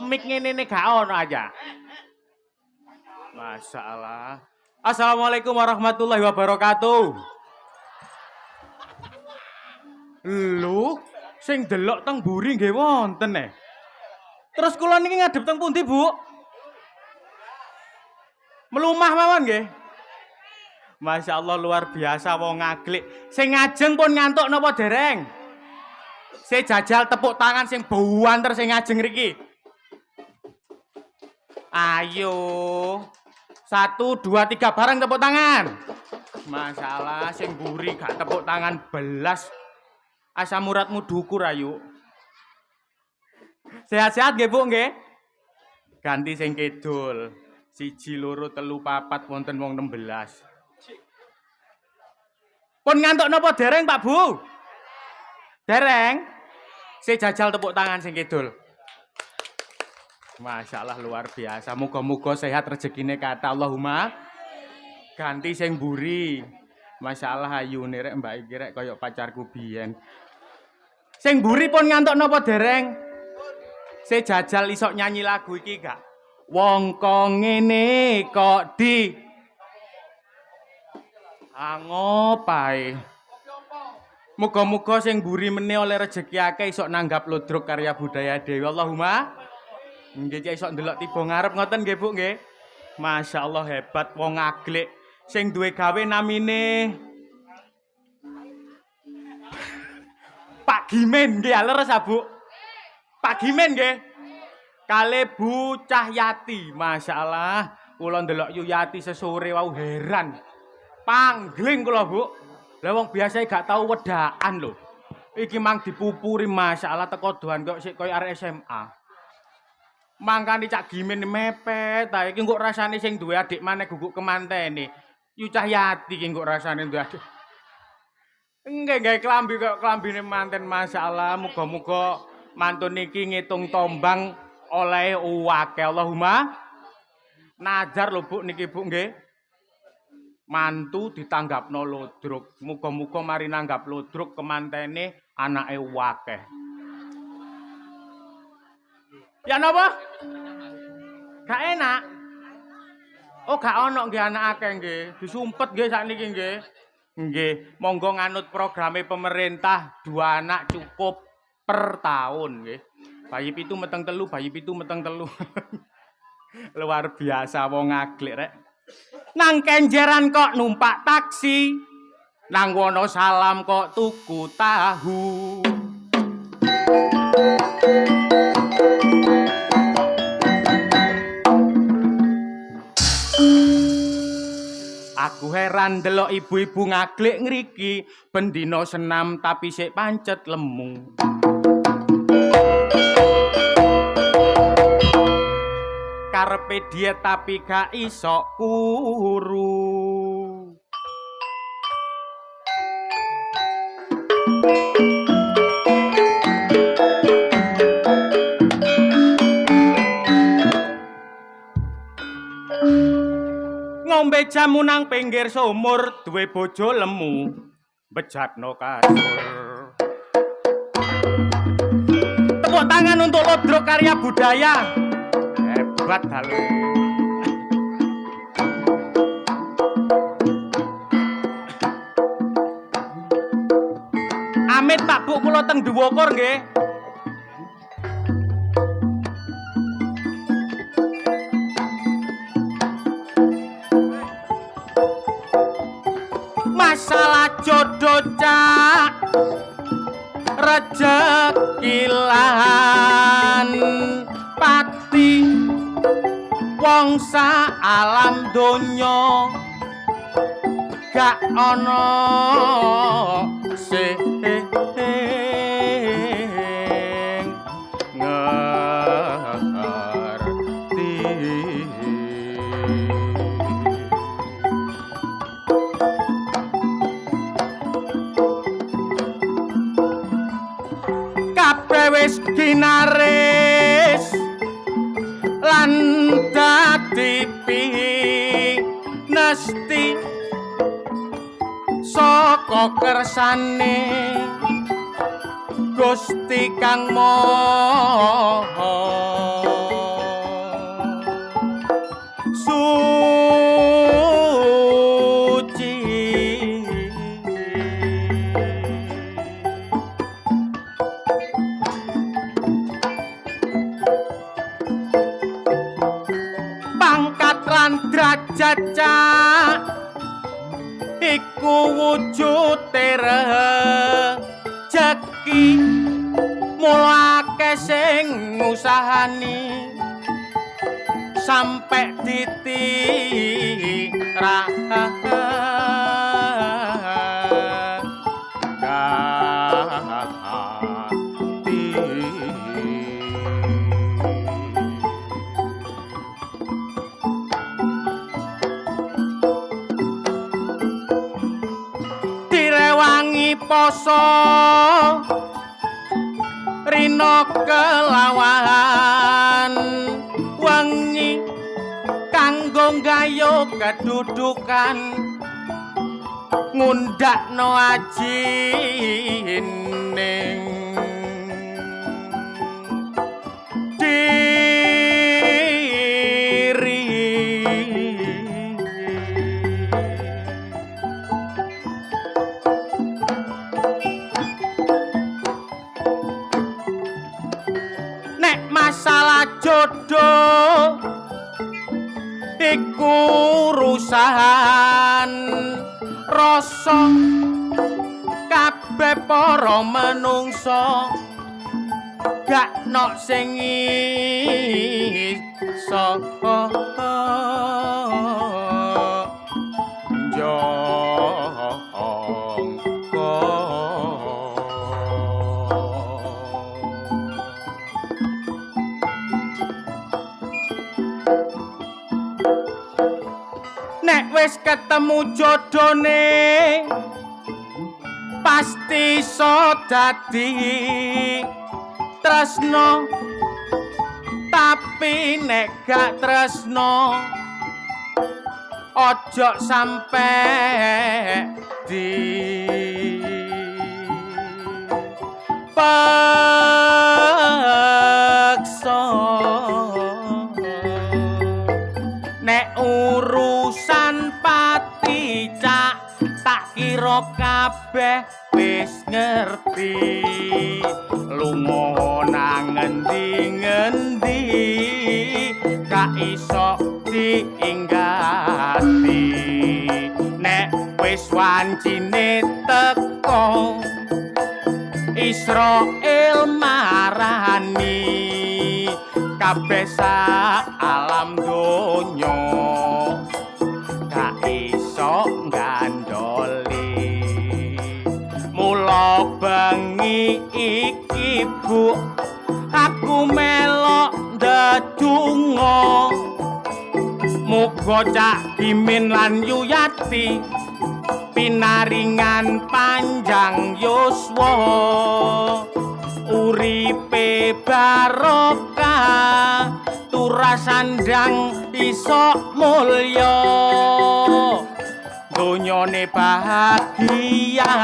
Mik ngene ne gak ono aja. Masalah. Assalamualaikum warahmatullahi wabarakatuh. Lho, sing delok teng mburi nggih wonten e. Terus kula niki ngadep teng pundi, Bu? Melumah mawon nggih. Masya Allah luar biasa wong ngaglik. Sing ngajeng pun ngantuk napa dereng? Saya jajal tepuk tangan sing buanter sing ngajeng riki. Ayo. 1, 2, 3 bareng tepuk tangan. Masalah sing mburi gak tepuk tangan belas. Asam uratmu dukur ayu. Sehat-sehat nggih Bu nggih? Ganti sing kidul. 1, 2, 3, 4 wonten wong 16. Pun ngantuk napa dereng Pak Bu? Dereng? Saya jajal tepuk tangan sing kidul. Masya Allah luar biasa. Muga-muga sehat rezekine kata Allahumma. Ganti sing mburi. Masya Allah ayune rek mbak iki rek kaya pacarku biyen. Sing mburi pun ngantuk napa dereng? Saya jajal isok nyanyi lagu iki gak? Wong kok ngene kok di ngopae. Muga-muga sing mburi meneh oleh rezeki akeh isok nanggap ludruk karya budaya Dewi. Allahumma. Nggih isok ndelok tiba ngarep ngoten nggih Bu nggih. Masya Allah hebat wong ngaglik. Sing duwe gawe namine Pak Gimen nggih leres Bu. Pak Gimen nggih. Kale Bu Cahyati. Masya Allah. Kula ndelok Yuyati sesore wau heran. Panggling kula Bu. Lah wong biasa gak tau wedaan lho. Iki mang dipupuri Masya Allah teko doan kok sik koyo arek SMA. Mangkane Cak Gimen mepet ta iki kok rasane sing duwe adik maneh guguk kemantene. Yu Cahyati iki kok rasane duwe adik. Enggak gawe klambi kok klambine manten Masya Allah. Muga-muga mantun niki ngitung tombang oleh uwake Allahumma. Najar lho Bu niki Bu nggih. Mantu ditanggapno ludruk. Muga-muga mari nanggap ludruk kemantene anake wakeh. Ya napa? Gak enak. Oh gak ono nggih anak akeh nggih. Disumpet nggih sakniki nggih. Nggih, monggo nganut programe pemerintah 2 anak cukup per tahun nggih. Bayi pitu meteng telu, bayi pitu meteng telu. Luar biasa wong ngaglik rek. Nang kenjeran kok numpak taksi. Nang Wonosalam kok tuku tahu. Aku heran delok ibu-ibu ngaglik ngriki bendino senam tapi sik pancet lemu. Karepe diet tapi gak iso kuru. Ngombe jamu nang pinggir sumur, duwe bojo lemu, bejatno kasur. Tepuk tangan untuk Lodro Karya Budaya. Hebat dalu. Amit Pak Bu kula teng Duwokur nggih. Masalah jodoh cak rejekilan pati wong sa alam donya gak ana sing wis ginaris lan dadi pinesti saka kersane Gusti Kang Maha derajat iku wujude rejeki mulake sing ngusahani sampe ditirah poso rino kelawan wengi kanggo gayo kedudukan ngundakno aji ning jodoh iku urusan rasa kabeh para menungsa gak nok sing iso wis ketemu jodone pasti iso dadi tresno tapi nek gak tresno ojo sampe di paksa nek urusan pati cak tak kira kabeh wis ngerti lunga nang ngendi-ngendi gak iso diinggati nek wis wancine teko Israel marani kabeh alam donya gak iso gandoli mula bengi iki Bu aku melok ndedonga muga Cak Gimin lan Yuyati pinaringan panjang yuswa uripe barokah turas sandang iso mulya donyane bahagia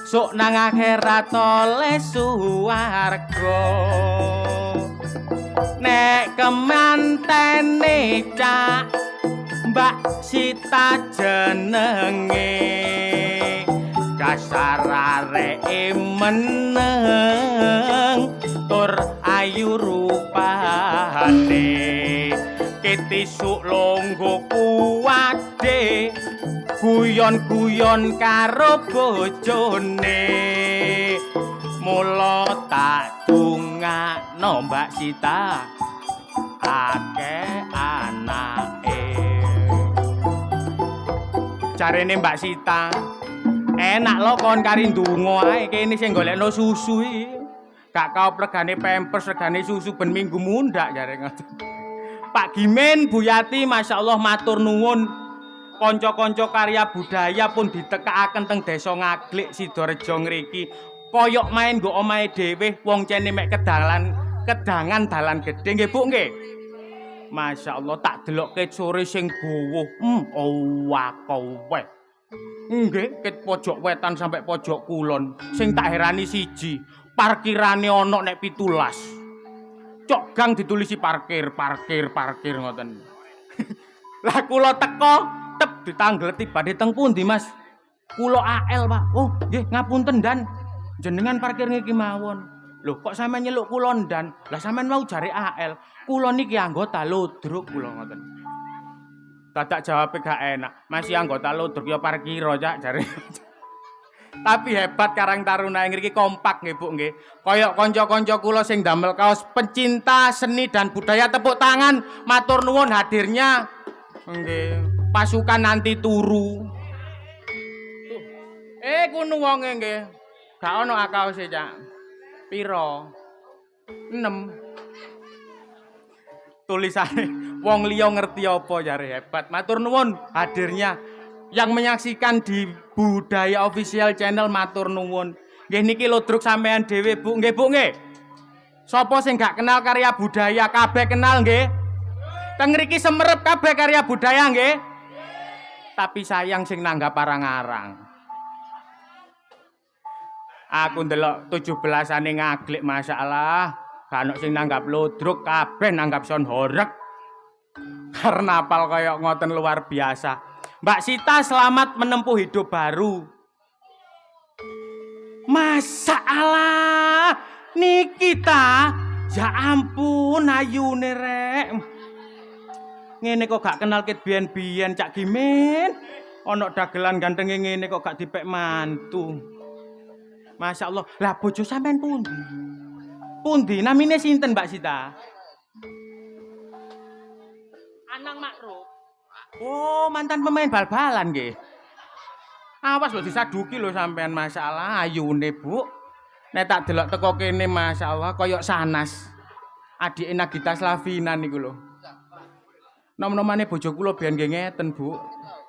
sok nang akhirat oleh suwarga nek kemantene Cak Mbak Sita jenenge dasar areke meneng tur ayu rupane ketisuk longgo kuwade guyon-guyon karo bojone mula tak dongakno Mbak Sita akeh anake jarene Mbak Sita enak lo kon kari ndonga ae kene sing golekno susu iki gak kau regane pampers regane susu ben minggu mundak jare ngoten Pak Gimin Bu Yati masyaallah matur nuwun kanca-kanca karya budaya pun ditekakaken teng desa Ngaglik Sidorejo ngriki koyok main nggo omahe dhewe wong cene mek kedangan dalan gedhe nggih Bu nggih masyaallah tak delokke sore sing bowo wakowe nggih ket pojok wetan sampai pojok kulon sing tak herani siji parkirane ana nek 17 cok gang ditulisi parkir ngoten lah kula teko tep ditanggleti badhe teng pundi Mas kula AL Pak oh nggih ngapunten Dan jenengan parkir niki mawon lho kok sampean nyeluk kula ndan lah sampean mau jare AL kula niki anggota Ludruk kula ngoten dadak jawabe gak enak masih anggota Ludruk ya parkira Cak jare tapi hebat Karang Taruna ngriki kompak nggih Bu nggih kaya kanca-kanca kula sing damel kaos pencinta seni dan budaya tepuk tangan matur nuwun hadirnya nggih pasukan nanti turu kuno wonge nggih gak ono akaose Cak piro 6 tulisane wong liya ngerti apa jare hebat matur nuwun hadirnya yang menyaksikan di Budaya Official Channel matur nuwun nggih niki Ludruk sampean dhewe Bu nggih Bu nggih sapa sing gak kenal karya budaya kabeh kenal nggih teng mriki semerep kabeh karya budaya nggih tapi sayang sing nanggap arang-arang aku ndelok 17-ane Ngaglik masyaallah gak ono sing nanggap Ludruk kabeh nanggap son horeg karnaval kaya ngoten luar biasa Mbak Sita selamat menempuh hidup baru masyaallah niki ta ya ampun ayune rek ngene kok gak kenal ket biyen-biyen Cak Gimin ana dagelan gantenge ngene kok gak dipek mantu masyaallah lah bojo sampean pundi namine sinten Mbak Sita Anang Makruf oh mantan pemain bal-balan nggih awas lho disaduki lho sampean masyaallah ayune Bu nek tak delok teko kene masyaallah kaya sanas adike Nagita Slavina niku lho nom-nomane bojo kula ben nggih ngeten Bu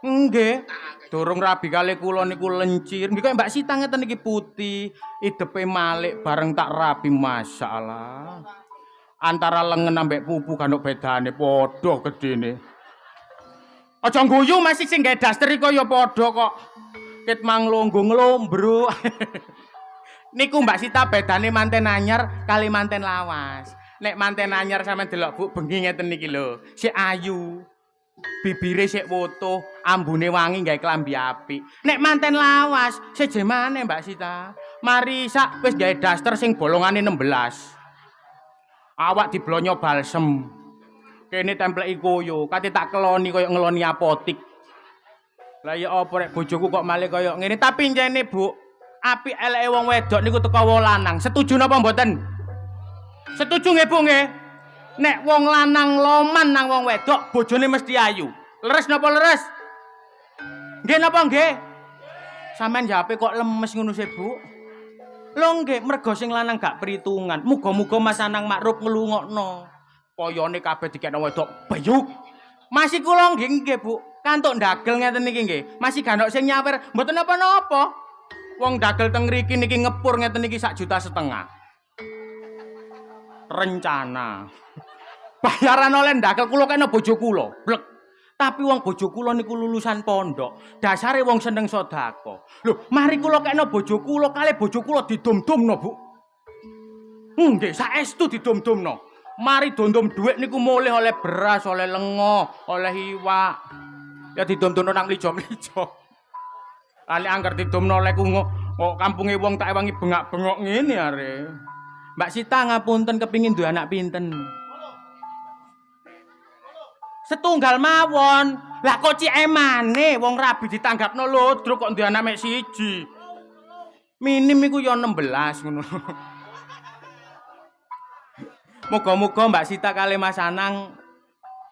nggih durung rabi kali kula niku lencir nggih kaya Mbak Sita ngeten iki putih idepe malik bareng tak rabi masyaallah antara lengen ambek pupu kan bedane padha gedene aja ngguyu masih sing gawe daster iku ya padha kok ket mang longgo nglombro niku Mbak Sita bedane manten anyar kali manten lawas nek manten anyar sampean delok Bu bengi ngeten niki lho sik ayu bibire sik woto ambune wangi gawe klambi apik nek manten lawas sejemane Mbak Sita mari sak wis gawe daster sing bolongane 16 awak diblonyo balsem Kene templeki koyo, kate tak keloni koyo ngeloni apotik. Lah ya apa rek bojoku kok malih koyo ngene, tapi njene Bu, apik eleke wong wedok niku teko wong lanang. Setuju napa mboten? Setuju nggih Bu nggih? Nek wong lanang loman nang wong wedok, bojone mesti ayu. Leres napa leres? Nggih napa nggih? Sampeyan jape kok lemes ngono sih, Bu? Lho nggih, mergo sing lanang gak perhitungan. Muga-muga Mas Anang Makruf ngelungokno. Koyone kabeh dikekno wedok bayuk. Masih kula nggih, Bu. Kantuk ndagel ngeten niki nggih. Masih gandok sing nyawer, mboten napa-napa. Wong dagel teng mriki niki ngepur ngeten niki 1,5 juta. Rencana. Bayaran oleh ndagel kula kena bojo kula. Blek. Tapi wong bojo kula niku lulusan pondok. Dasare wong seneng sedekah. Lho, mari kula kena bojo kula kalih bojo kula didom-domno, Bu. Nggih, saestu didom-domno. Mari dondom dhuwit niku mulih oleh beras, oleh lengo, oleh iwak. Ya didom-domno nang lijo-lijo. Ali angger didomno oleh kungo, kok kampunge wong tak ewangi bengak-bengok ngene are. Mbak Sita ngapunten kepingin duwe anak pinten? Setunggal mawon. Lah kok cik emane wong rabi ditanggapno lodruk kok duwe anak mek siji. Minim iku ya 16 ngono. Muga-muga Mbak Sita kali Mas Anang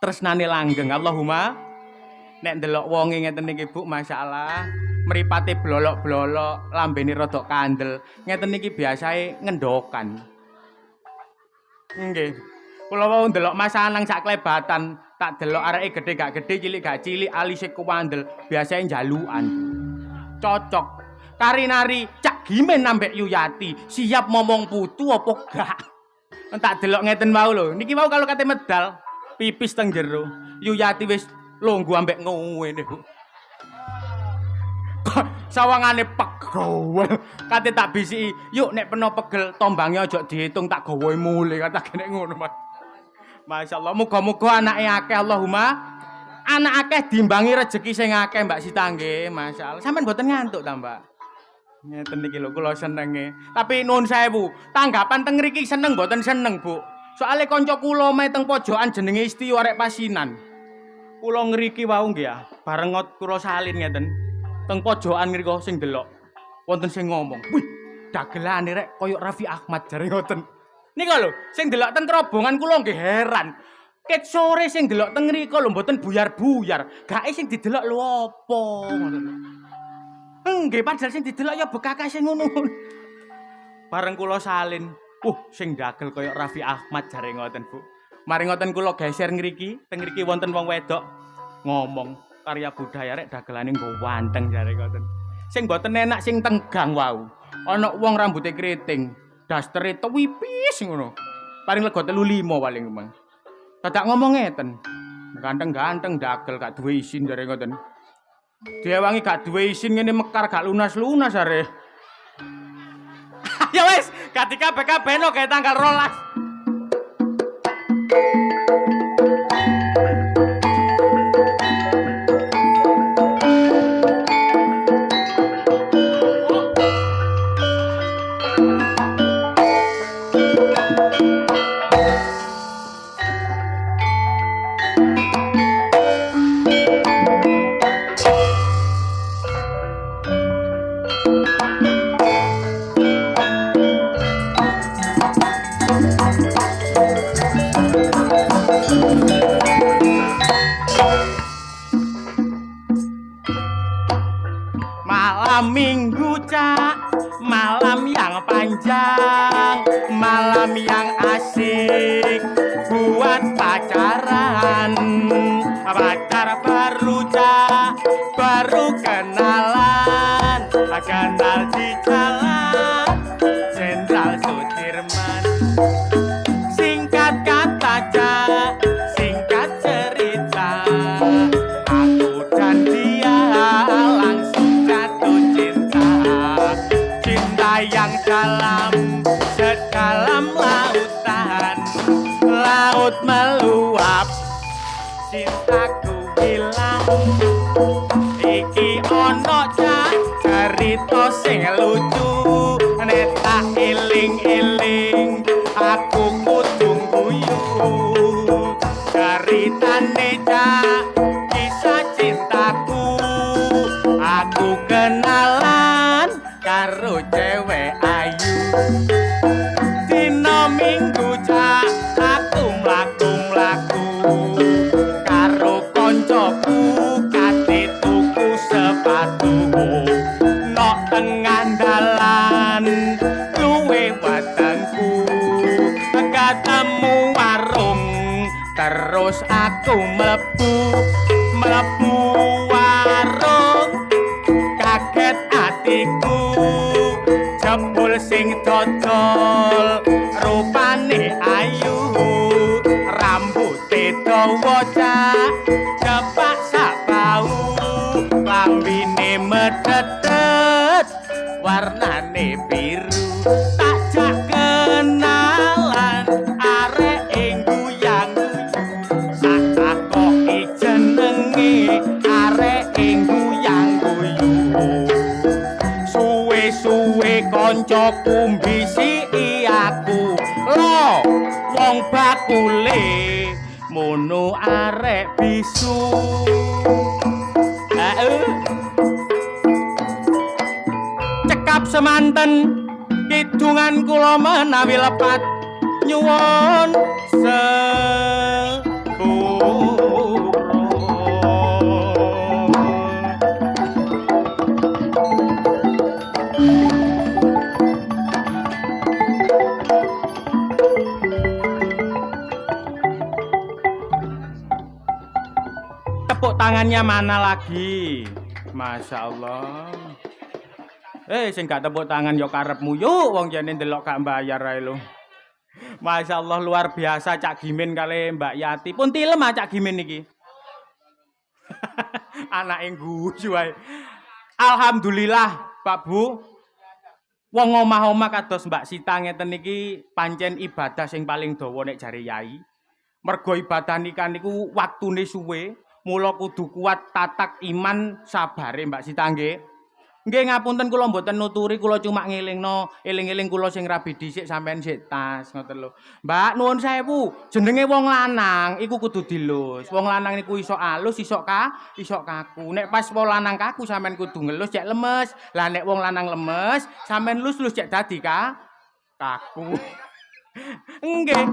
tresnane langgeng. Allahumma. Nek ndelok wonge ngeten niki Bu, masyaallah, mripate blolok-blolok, lambene rada kandel. Ngeten niki biasae ngendokan. Nggih. Kula wau ndelok Mas Anang sak klebatan, tak delok areke gedhe gak gedhe, cilik gak cilik, alise kuwandel, biasae njalukan. Cocok. Kari-nari Cak Gimen ambek Yuyati, siap momong putu apa gak? Tak delok ngeten wau lho. Niki wau kalau kate medal pipis teng jero. Yuyati wis longgo ambek ngene, Bu. Sawangane pegel. Kate tak bisiki, "Yuk nek peno pegel tombange aja diitung tak gawe mule." Kata kene ngono, Mas. Masyaallah, muga-muga anake akeh Allahumma. Anak akeh dimbangi rejeki sing akeh Mbak Sita nggih, masyaallah. Sampeyan mboten ngantuk ta, Mbak? Ngeten iki lho kula senenge. Tapi nuwun sewu, tanggapan teng mriki seneng mboten seneng, Bu. Soale kanca kula mae teng pojokan jenenge Istio arek pasinan. Kula ngriki wau nggih ya, bareng kula salin ngeten. Teng pojokan mriku sing delok. Wonten sing ngomong, "Wih, dagelane rek koyo Raffi Ahmad," jare ngoten. Nika lho, sing delok teng kerobongan kula nggih heran. Ket sore sing delok teng mriku lho mboten buyar-buyar. Gae sing didelok lho apa ngoten. Nggih, padahal sing didelok ya bekakake sing ngono. Bareng kula salin, sing dagel kaya Raffi Ahmad jare ngoten, Bu. Mari ngoten kula geser ngriki, teng mriki wonten wong wedok ngomong, karya budaya rek dagelane nggo wanteng jare ngoten. Sing mboten enak sing tenggang wau. Ana wong rambuté kriting, dastere tuwipis ngono. Paling lega 35 paling memang. Dadak ngomong ngeten. Ganteng-ganteng dagel gak duwe isin jare ngoten. Diewangi gak duwe isin ngene mekar gak lunas-lunas are. Ya wis, ganti kabeh-kabehno gawe tanggal 12. Minggu Cak, malam yang panjang, malam yang asik buat pacaran. Pacar baru Cak, baru kenalan, kenal di jalan Jenderal Sudirman. Singkat kata Cak, singkat cerita, aku dan dia langsung jatuh cinta. Cinta yang dalam, sedalam lautan, laut meluap, cintaku hilang. Iki ono Cak cerita sing lucu, nek tak eling-eling aku kudu guyu. Dari karo cewek ayu. Dina Minggu cak aku mlaku-mlaku karo koncoku kate tuku sepatu. Nok tengah dalan luwe watangku ketemu warung terus aku mlebu warung kaget atiku jebul sing dodol rupane ayu rambuté dawa cak cepak sak bau lambine metetet warnane biru takjak kenalan arek ing guyang-guyu sak takoki jenenge arek ing guyang-guyu suwe-suwe kancaku mbisiki aku lo wong bakule mono arek bisu. Cekap semanten kidungan kula menawi lepat nyuwun tepuk tangannya mana lagi? Masya Allah. Sing gak tepuk tangan yo karepmu yuk wong jane ndelok gak mbayar ae lho. Masya Allah luar biasa Cak Gimin kali Mbak Yati. Pun tilem Cak Gimin iki. Anake guyu ae. Alhamdulillah Pak Bu. Wong omah-omah kados Mbak Sita ngeten iki pancen ibadah sing paling dawa nek jare Yai. Mergo ibadah nikah niku waktune suwe. Mula kudu kuat tatak iman sabare Mbak Sita nggih. Nggih ngapunten kula mboten nuturi kula cuma ngelingno eling-eling kula sing rabi dhisik sampean sik tas ngoten lho. Mbak nuwun sewu, jenenge wong lanang iku kudu dilus. Wong lanang niku iso alus, iso kaku. Nek pas wong lanang kaku sampean kudu ngelus cek lemes. Lah nek wong lanang lemes sampean lus-lus cek dadi kaku. Nggih.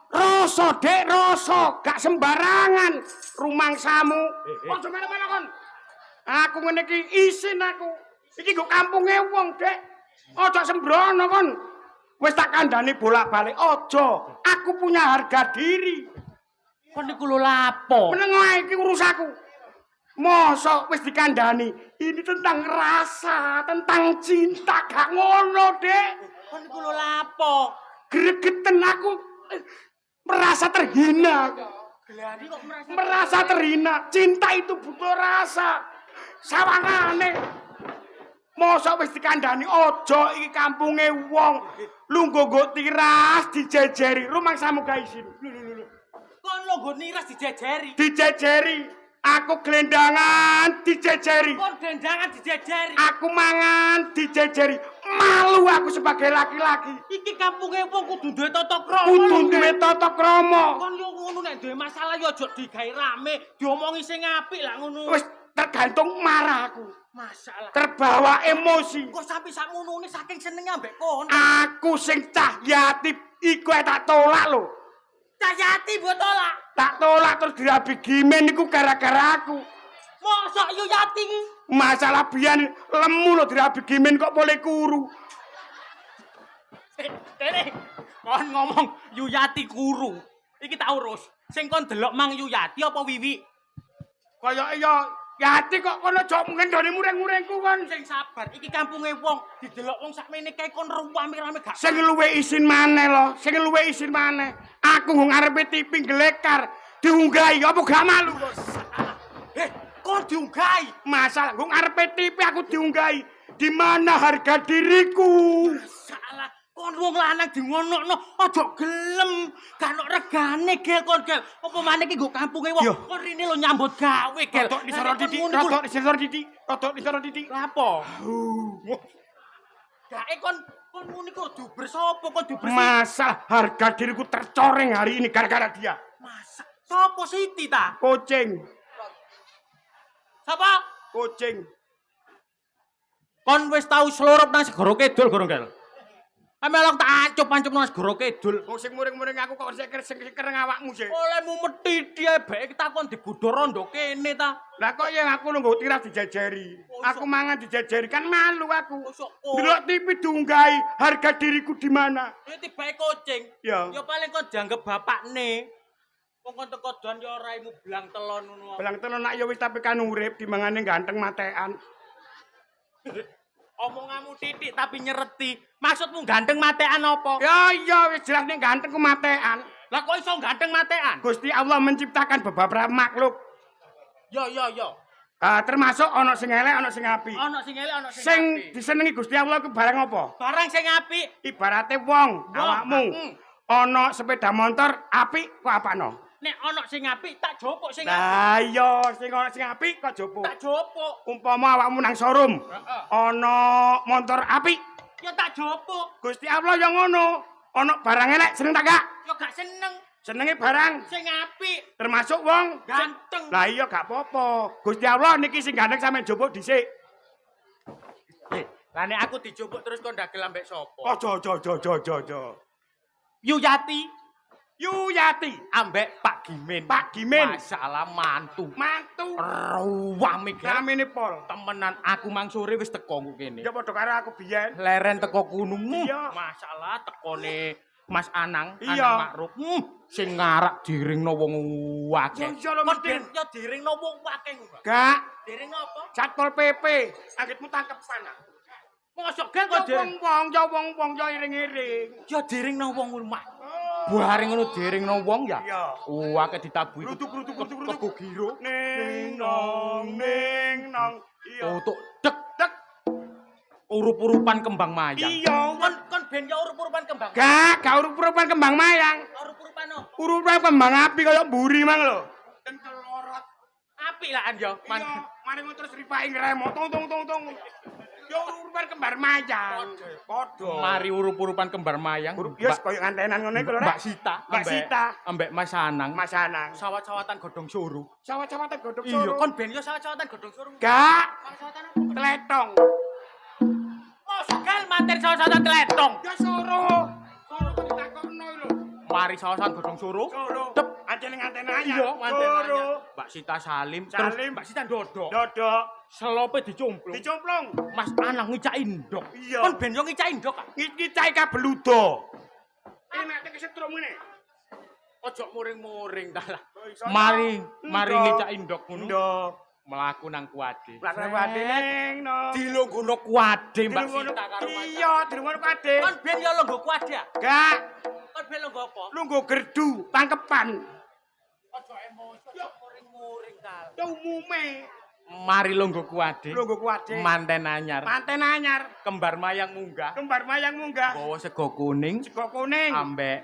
Rasa dek rasa gak sembarangan rumangsamu. Ojo mene-mene kon. Aku ngene iki isin aku. Iki nggo kampunge wong, Dek. Ojo sembrono kon. Wis tak kandhani bolak-balik ojo. Aku punya harga diri. Kon niku lho lapo? Menengo iki urusaku. Mosok wis dikandhani. Ini tentang rasa, tentang cinta gak ngono, Dek. Kon niku lho lapo? Gregeten aku merasa terhina. Merasa terhina. Cinta itu butuh rasa. Sawangane. Mosok wis dikandhani ojo iki kampunge wong. Lungguh nggo tiras dijejeri. Rumangsamu ga isin. Kon lungguh tiras dijejeri. Dijejeri. Aku glendangan dijejeri. Kon glendangan dijejeri. Aku mangan dijejeri. Malu aku sebagai laki-laki. Iki kampunge wong kudu duwe tata krama. Kudu duwe tata krama. Kon yo ngono nek duwe masalah yo aja digawe rame, diomongi sing apik lah ngono. Wis tergantung marah aku. Masalah. Terbawa emosi. Kok sampe sakmonone saking senenge ambek kon. Aku sing cah Yati iku tak tolak lho. Cah Yati mbok tolak. Tak tolak terus dirabi Gimen iku gara-gara aku. Mosok yo Yati iki. Masalah biyen lemu lho dirabi Gimen kok boleh kuru. Tere, kon ngomong Yuyati kuru. Iki tak urus. Sing kon delok mang Yuyati apa Wiwi? Kaya ya Yati kok kono aja ngendoni muring-muringku kon. Sing sabar, iki kampunge wong, didelok wong sakmene kae kon rame-rame gak. Sing luwe isin maneh lho, sing luwe isin maneh. Aku nggo ngarepe TV gelekar, diunggahi apa gak malu? Kok diunggahi? Masalah nggo ngarepe TV aku diunggahi. Di mana harga diriku? Salah. Kon wong lanang dingonokno aja gelem, gak ono regane gel kon gel. Apa maneh iki nggo kampunge wong. Kon rene lho nyambut gawe gel. Rodok disoro titik. Lha apa? Gak kon muni kudu bersopo kudu bersih. Masa harga diriku tercoreng hari ini gara-gara dia. Masa sapa Siti ta? Kucing. Sapa? Kucing. Kon wis tau slorop nang segara kidul gorong gel. Amelok tak ancup nang segara kidul. Wong sing muring-muring aku kok kereng awakmu sih. Olehmu methi dia bae takon digudho rondo kene ta. Lah kok yang aku nunggu tiras dijajari. Aku mangan dijajari kan malu aku. Delok TV diunggahi harga diriku di mana. Iki bae kucing. Ya. Ya paling kon dianggep bapakne. Wong kon teko don ya raimu blang telon ngono. Belang telon nak ya wis tapi kan urip dimangane ganteng matekan. Omonganmu titik tapi nyereti. Maksudmu ganteng matekan apa? Ya iya wis jelas nek ganteng ku matekan. Lah kok iso ganteng matekan? Gusti Allah menciptakan beberapa makhluk. Ya. Termasuk ana sing elek, ana sing apik. Ana sing elek, ana sing Sing apik. disenengi Gusti Allah ku barang apa? Barang sing apik. Ibarate wong, awakmu. Ana sepeda motor apik kok apano? Nek ana sing apik tak jopok sing apik. Lah iya, sing ana sing apik kok jopo. Tak jopok. Umpama awakmu nang showroom, Heeh. ana motor apik, Ya tak jopok. Gusti Allah yang ngono. Ana barang elek seneng tak gak? Ya gak seneng. Senenge barang Sing apik. termasuk wong Ganteng. Lah iya gak apa-apa. Gusti Allah niki sing ganteng sampean jupuk dhisik. Lah nek aku dijupuk terus kon ndagel ambek sapa? Ojo. Yuyati Yuyati, ambek Pak Gimin. Pak Gimin. Masalah mantu. Mantu. Ruwame gak. Namine Pol. Temenan aku mang sore wis teko kene. Ya padha karo aku biyen. Leren teko gunung. Iya. Masalah tekone Mas Anang, Iya. Anang Makruf. Sing ngarak diringno wong akeh. Ya lho, Kon mesti. ya diringno wong akeh kok. Gak, Diringno apa? Satpol PP, anggitmu tangkepan. Mosok gak kok diring. Wong, ya iring-iring. Ya diringno wong rumah. Bareng ngono diringno wong ya. Iya. Akeh ditabuhi. Rutuk. Kego giro. Ning nong. Iya. Tutuk dek. Urup-urupan kembang mayang. Iya. Kon ben ya urup-urupan kembang. Gak urup-urupan kembang mayang. Urup-urupan no. Urupan kembang api kaya mburi mang lho. Den kelorot. Apik lah an yo. Iya, mari terus ripake ngremo tung. Ya urupan kembar mayang. Padha. Mari urup-urupan kembar mayang. Ya kaya ngantenan ngono iku lho. Mbak Sita. Mbak Sita. Ambek Mas Anang. Mas Anang. Sawat-sawatan godhong suruh. Sawat-sawatan godhog Iya, soro. kon ben yo sawat-sawatan godhong suruh. Gak Sawat-sawatan apa? tletong. Mosok gal manten sawat-sawatan tletong. Ya soro. Soro ditakokno lho. Mari sawat-sawatan godhong suruh. Soro. Dep. Ajene nganten anyar. Iya, manten Soro. anyar. Mbak Sita Salim. Terus Salim. Mbak Sita ndodok. Dodok. Selope dicumplung. Dicomplung. Mas Anang ngicaki ndok. Iya. Kon ben yo ngicaki ndok. Iki cai kabeludo. Enak tek setrum ngene. Ojo muring-muring ta lah. Iso. Mari Ndok. ngicaki ndok ngono. Ndok. Mlaku nang kuade. Lakon pade ning no. Dilungguhno kuade Mbak Dirungono- Sita karo Mas. Iya, dirungono pade. Kon ben yo lungguh kuade ya? Gak, Kon ben lungguh apa? lungguh gerdu, tangkepan. Ojo emosi, ojo muring-muring ta. Ya umume. Mari lungguh kuade. Lungguh kuade. Manten anyar. Manten anyar. Kembar mayang munggah. Kembar mayang munggah. Bawa sego kuning Sego kuning. ambek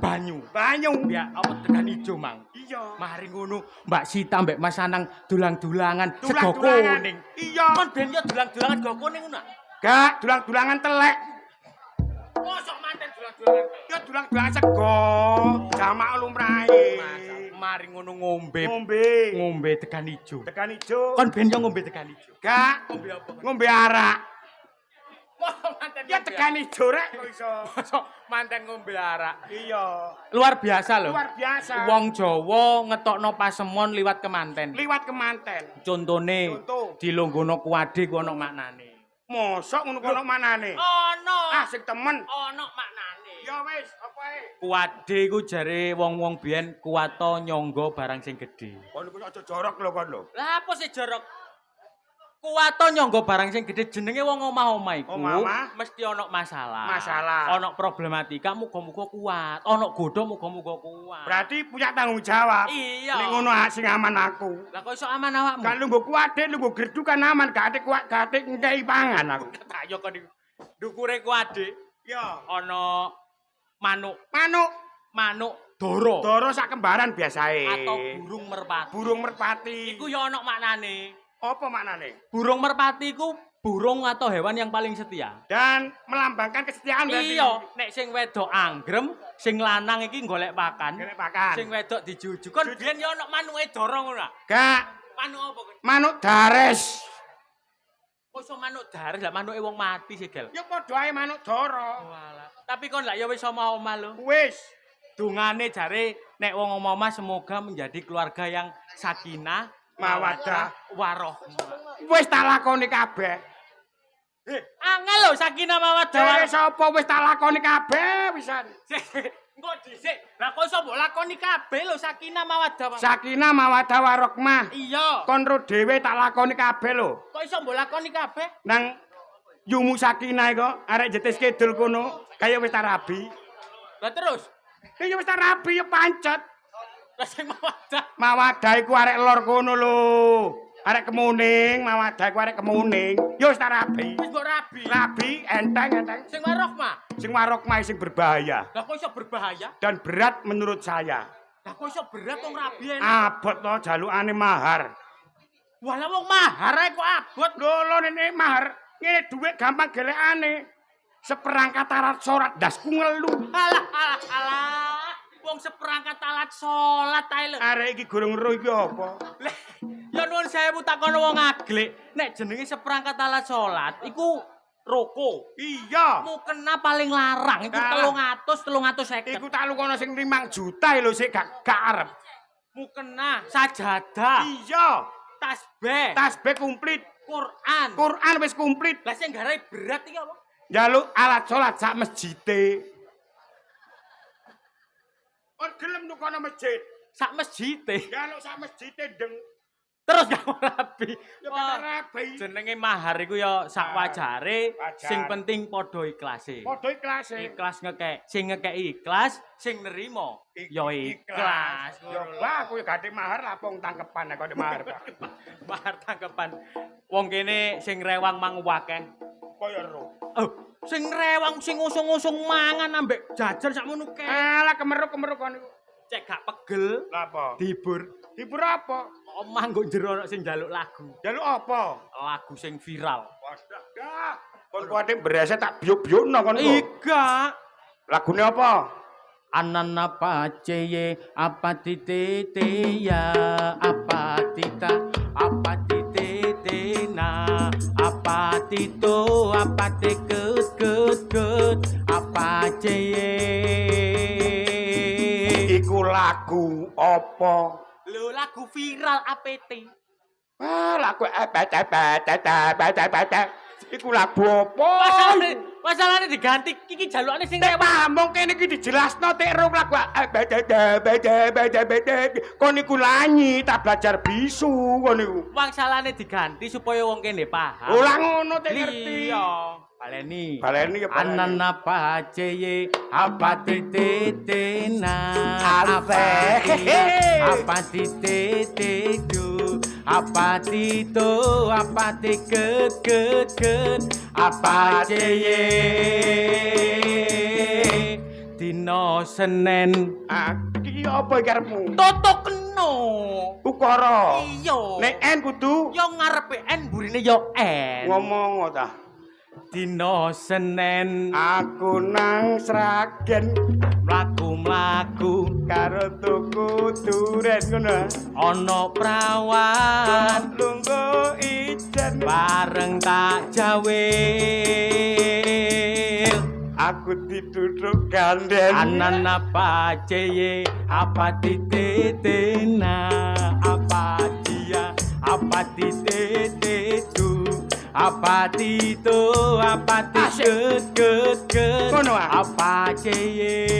banyu. Banyu. Ya apa tekan ijo mang. Iya. Mari ngono Mbak Sita mbek Mas Anang dulang-dulangan sego Dulang-dulangan. kuning. Iya. Kon ben yo dulang-dulangan sego kuning ngono. Gak, dulang-dulangan telek. Mosok manten dulang-dulangan. Ya dulang-dulangan sego. Jamak lumrahe. Mari ngono ngombe. Ngombe tekan ijo. Tekan ijo. Kon ben yo ngombe tekan ijo. Gak, Ngombe apa? ngombe arak. Mosok manten. Ya tekan ijo rek kok iso. Mosok manten ngombe arak. Iya. Luar biasa loh. Luar biasa. Wong Jawa ngetokno pasemon liwat kemanten. Liwat kemanten. Contone Contoh. dilungguhno kuade ku ono maknane. Mosok ngono kono manane. Ono. Ah sing temen. Ono maknane. Ya wis, apa ae. Kuade ku jare wong-wong biyen kuwato nyangga barang sing gedhe. Kon iku aja jorok lho kon lho. Lah apa sih jorok? Kuwato nyangga barang sing gedhe jenenge wong omah-omah iku Omah-omah. mesti ono masalah. Masalah. Ono problematika muga-muga kuat. Ono godho muga-muga kuat. Berarti punya tanggung jawab. Iya. Ning ngono sing aman aku. Lah kok iso aman awakmu? Kan lungguh kuade, lungguh gerdu kan aman, gak ate kuat, gak ate ngkei pangan aku. Tak yo kon dukure kuade. Ya. Ana manuk Manuk dara Dara sak kembaran biasae. atau burung merpati. Burung merpati. Iku ya ana maknane. Apa maknane? Burung merpati iku burung atau hewan yang paling setia. Dan melambangkan kesetiaan berarti. Iya, nek sing wedok anggrem, sing lanang iki golek pakan. Golek pakan. Sing wedok dijujuk. Kon biyen ya ana manuke dara ngono lho. Gak. Manuk apa kon? Manuk dares. Kok iso manuk dares lah manuke wong mati sih, Gel. Ya padha ae manuk dara. Walah. Tapi kon lah ya wis omah-omah lho. Wis. Dungane jare nek wong omah-omah semoga menjadi keluarga yang sakinah, Mawaddah, warohmah. Wis tak lakoni kabeh. Angel lho sakinah mawaddah. Jare sapa wis tak lakoni kabeh pisan. Engko dhisik. Lah kok iso mbok lakoni kabeh lho sakinah mawaddah. Sakinah mawaddah warahmah. Iya. Kon ro dhewe tak lakoni kabeh lho. Kok iso mbok lakoni kabeh? Nang Yumu Sakinah kok arek jetis kidul kono kaya wis tak rabi. Lah terus, Ya wis tak rabi ya pancet. lah sing mawaddah. Mawaddah iku arek lor kono lho. Arek kemuning, mawaddah iku arek kemuning. Ya wis tak rabi. Wis mbok rabi. Rabi enteng. Sing warohmah. Sing warokmah sing berbahaya Lah kok iso berbahaya? dan berat menurut saya. Lah kok iso berat wong rabi enak? Abot to jalukane mahar. Walah wong mahar ae kok abot. Lho nene mahar, ngene dhuwit gampang gelekane. Seperangkat alat salat dasku ngelu. Alah. Wong seperangkat alat salat ae lho. Arek iki gorong ero iki apa? Lah, ya nuwun sewu takono wong aglik, nek jenenge seperangkat alat salat iku roko. Iya. Mukena paling larang iku Kalah. 350. Iku tak lukono sing 5 juta lho sik gak arep. Mukena sajadah, Iya. tasbih, Tasbih komplit. Quran. Quran wis komplit. Lah sing garai berat iki apa? Njaluk alat salat sak masjide. On gelem nukono masjid. Sak masjide. Njaluk sak masjide deng. Terus gak rabi. Ya kata rabi. Jenenge mahar iku ya sak wajare, Wajar. sing penting padha ikhlase. Padha ikhlas e. Ikhlas sing ngekeki ikhlas, sing nerimo ya ikhlas. Ya wah aku ya gade mahar lapung tangkepan kok di mahar. Mahar tangkepan. Wong kene sing rewang mang wakeh. Kaya ro. Oh, sing rewang sing usung-usung mangan ambek jajan sakmono kae. Alah kemeruk-kemeruk kon niku. Cek gak pegel, Lah apa? dibur. Hibur apa? Omah nggo jero ana sing njaluk lagu. Njaluk apa? Lagu sing viral. Wadah. Kon kuwi berasa tak biuk-biukno kon kok. Iga. Lagune apa? Anana paceye apa titete ya apa tita apa titete na apa tito apa teket apa ceye. Iku lagu apa? Lho lagu viral APT. Ah, lagu iku lagu apa? Masalahnya diganti iki jalukane sing Nek rewang. pamong kene iki dijelasno tek rong lagu kon iku lanyi tak belajar bisu kon niku. Wangsalane diganti supaya wong kene paham. Ora ngono tek ngerti. Iya. Baleni. Baleni ya baleni. Anana paceye apa titete na Asik. apa titete du apa tito apa teket apa ceye. Dino Senen Ah, iki apa iki arepmu? toto keno. Ukara. Iya. Nek N kudu yo ngarepe N burine yo N. ngomong ta. Dino Senen Aku nang Sragen mlaku-mlaku karo tuku duren ngono. ana prawan Lungguh ijen bareng tak jawe aku diduduk ganden. anana paceye apa titetena apa dia apa titetetu apa tito apa tiket Ngono, ah. apa ceye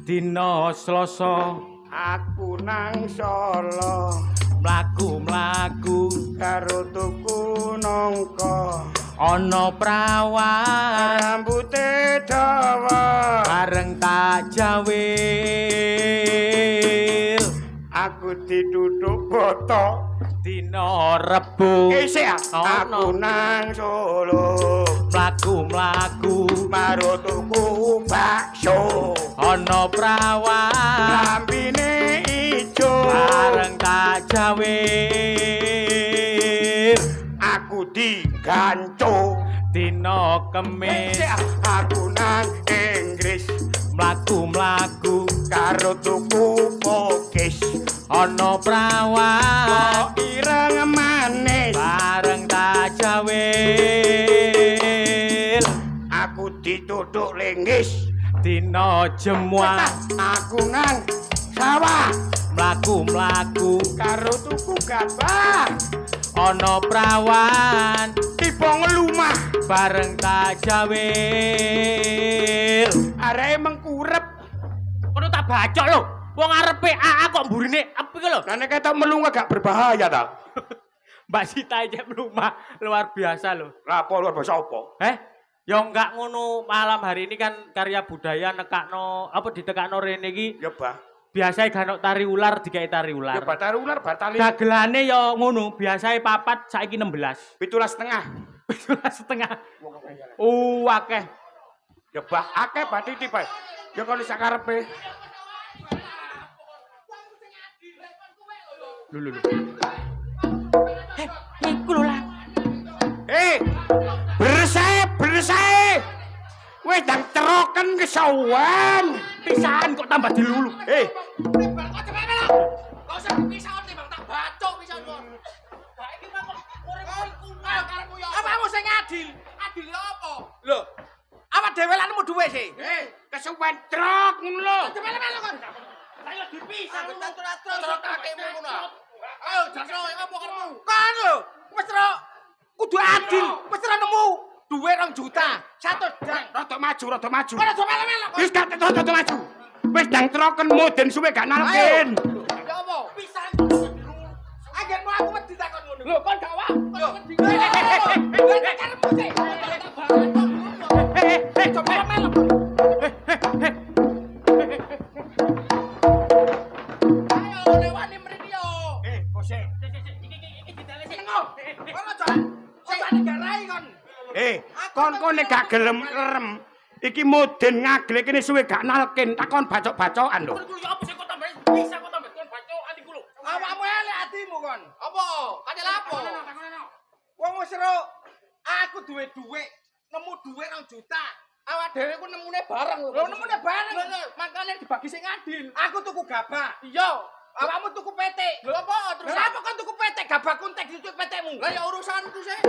dino Selasa Aku nang Solo mlaku-mlaku karo tuku nangka ana prawan rambute dawa bareng tak jawe aku diduduk botok Dina Rebo Isih aku nang Solo mlaku-mlaku karo tuku bakso ana prawan lambine ijo bareng tak jawe aku diganco dina Kemis Isih aku nang Inggris mlaku-mlaku karo tuku pokis ana prawan ireng manis bareng tak jawe aku dituthuk linggis dina Jemuah aku nang sawah mlaku-mlaku karo tuku gabah ana prawan tiba ngelumah bareng tak jawe areke mengkurep kono tak bacok lho wong arepe AA kok mburine apa iki lho lah nek ketok melunga gak berbahaya ta Mbak Sita cek rumah luar biasa lho lah apa luar biasa apa ya enggak ngono malam hari ini kan karya budaya nekakno apa ditekakno rene iki ya bah biasae ganok tari ular digawe tari ular ya batar ular batali dagelane ya ngono biasae papat saiki 16 17,5 17,5 akeh ya bah akeh berarti tipe ya kalau sakarepe lho iku lho lah bersae wis ndang ceroken kesawan pisahan kok tambah dilulu Apa kamu sing adil? Adil apa? Lho, awak dhewe lan nemu duwe sih. kesuwen trok ngono lho Melu-melu kon. Ayo dipisah trok kakekmu ngono. Ayo jasno apa karepmu? Kan lho, wis trok kudu adil. Wis trok nemu duwe 2 juta. 1 dang. rada maju Ora do melu-melu. wis gak rada maju wis ndang ceroken muden suwe gak nalken Ya apa? Pisah. Agenmu aku wedi takon ngono. Lho, kon gak wah. Kon wedi. Karepmu sih. Coba melu. Ayo lewani mriki yo. kose Iki ditele sing ngo. Kon aja. Coba digarai kon. kon nek gak gelem rem iki muden ngagle kene suwe gak nalken takon bacok-bacokan lho Kon yo apa sing kok tambah bisa kok tambah kon bacokan iku lho. Awakmu elek atimu kon. Apa? Kaya lapo? Wong wis ero aku duwe dhuwit, nemu dhuwit 2 juta. Awak dhewe ku nemune bareng lho. Lho nemune bareng. Makane dibagi sing adil. Aku tuku gabah. Iya. Awakmu tuku petik. Lho apa terus? Lah apa kon tuku petik? Gabahku entek dicucuk petikmu. Lah ya urusanku sih.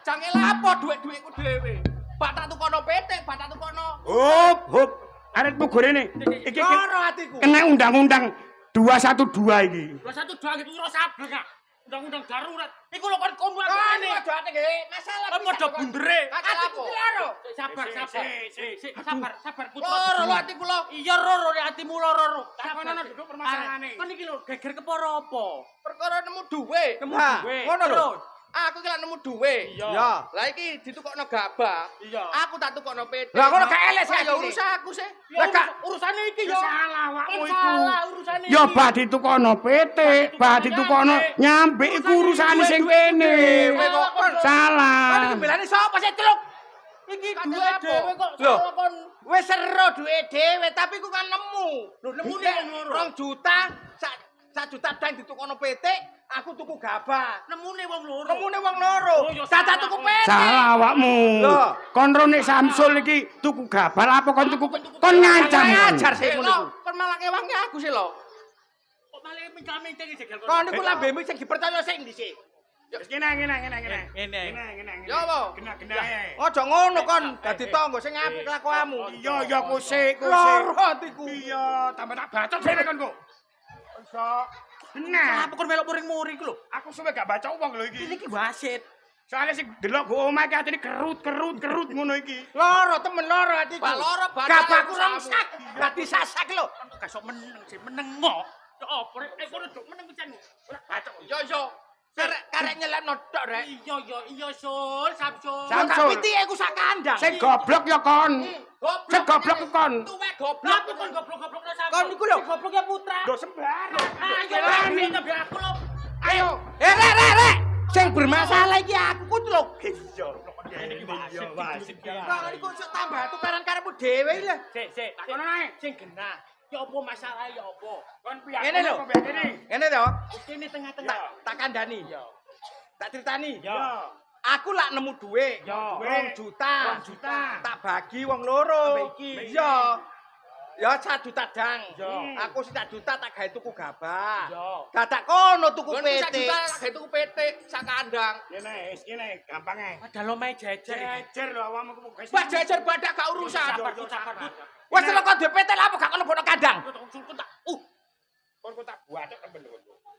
Jange lapo dhuwit-dhuwitku dhewe. Batak tukono petik, batak tukono. hop aretmu gorene iki Loro atiku. kena undang-undang 212 iki 212 gitu ora sabar kak undang-undang darurat iku lho kon kono Kan aku aja ate nggih. Masalah Apa padha bundere? Atiku ki loro. sabar sabar putra Loro lho atiku lho. iya roro nek atimu loro Takonono duduk permasalahane. kon iki lho geger kepara apa Perkara nemu duwe. Nemu Nah, duwe. Ngono lho. Terus? Aku ki lak nemu duwe. Iya. Lah iki ditukokno gabah. Iya. Aku tak tukokno petik. Lah ngono gak elek sih Ya asine. urusan aku sih. lah gak urusane iki yo salah awakmu Kon iku salah urusane ya iki. bah ditukono petik bah ditukono nyambe iku urusane sing kene Kowe kok kon salah iki belane sapa sih celuk? iki Kate duwe lapo? dhewe kok Lho. salah kon Wis ero duwe dhewe tapi ku kan nemu. Lho, nemune wong loro. 2 juta, sak juta dang ditukono petik, aku tuku gabah. nemune wong loro Nemune wong loro. Oh, ya Dadak salah. tuku petik. salah awakmu Lho. kon rone Samsul iki tuku gabal apa kon tuku kon ngancam Ngajar sih ngono iku. Kon malah ngewangi aku sih lho. kok malah mencang-mencang iki jegel Kon niku lambemu sing dipercaya sing dhisik. wis kene ngene Ya apa? kena Aja ngono kon, dadi tangga sing apik kelakuanmu. iya kusik Loro atiku. iya tambah tak bacot dhewe kon kok iso bener apa kon melok muring-muring ku lho aku suwe gak baca wong lho iki iki wasit soalnya sing delok go omah iki atine kerut ngono iki Loro temen loro atiku. Pak loro batal Gabahku aku rongsak. Dadi sasak lho. gak sok meneng sih meneng mo ya apa rek kono dok meneng pisanmu ora bacok Yo. Karek nyelekno tok rek. iya sul Samsul Samsul. Samsul. Pitike ku sak kandang. sing goblok ya kon sing goblok ku kon Tuwek Lah goblok. kon goblok-goblok Samsul Kon niku lho. goblok ya putra lho sembarang ayo Berani. lah aku lho ayo. Rek. Sing bermasalah iki aku ku lho. Iya, wasit ki. Kok iku sok tambah tukaran karepmu dhewe iki lho. Sik, Takono ae. sing genah. Ya apa masalah ya apa? Kon piye? Ngene lho. Ngene to. Kene tengah-tengah. Tak kandhani. Tak critani. Ya. Aku lak nemu dhuwit. Ya. 2 juta. 2 juta. Tak bagi wong loro. Ambek iki. Iya. Ya 1 juta dang. Ya. Aku 1 juta tak gawe tuku gabah. Ya. Dadak kono tuku Gon PT. 1 juta tak gawe tuku PT sak kandang. Ngene, gampang ae. Padahal omahe jejer. Jejer lho awakmu ku guys. Wah jajar badak gak urusan. Sabar. Wes lho kok DPT lha apa gak kono bono kandang. Kon ku tak buatek temen lho.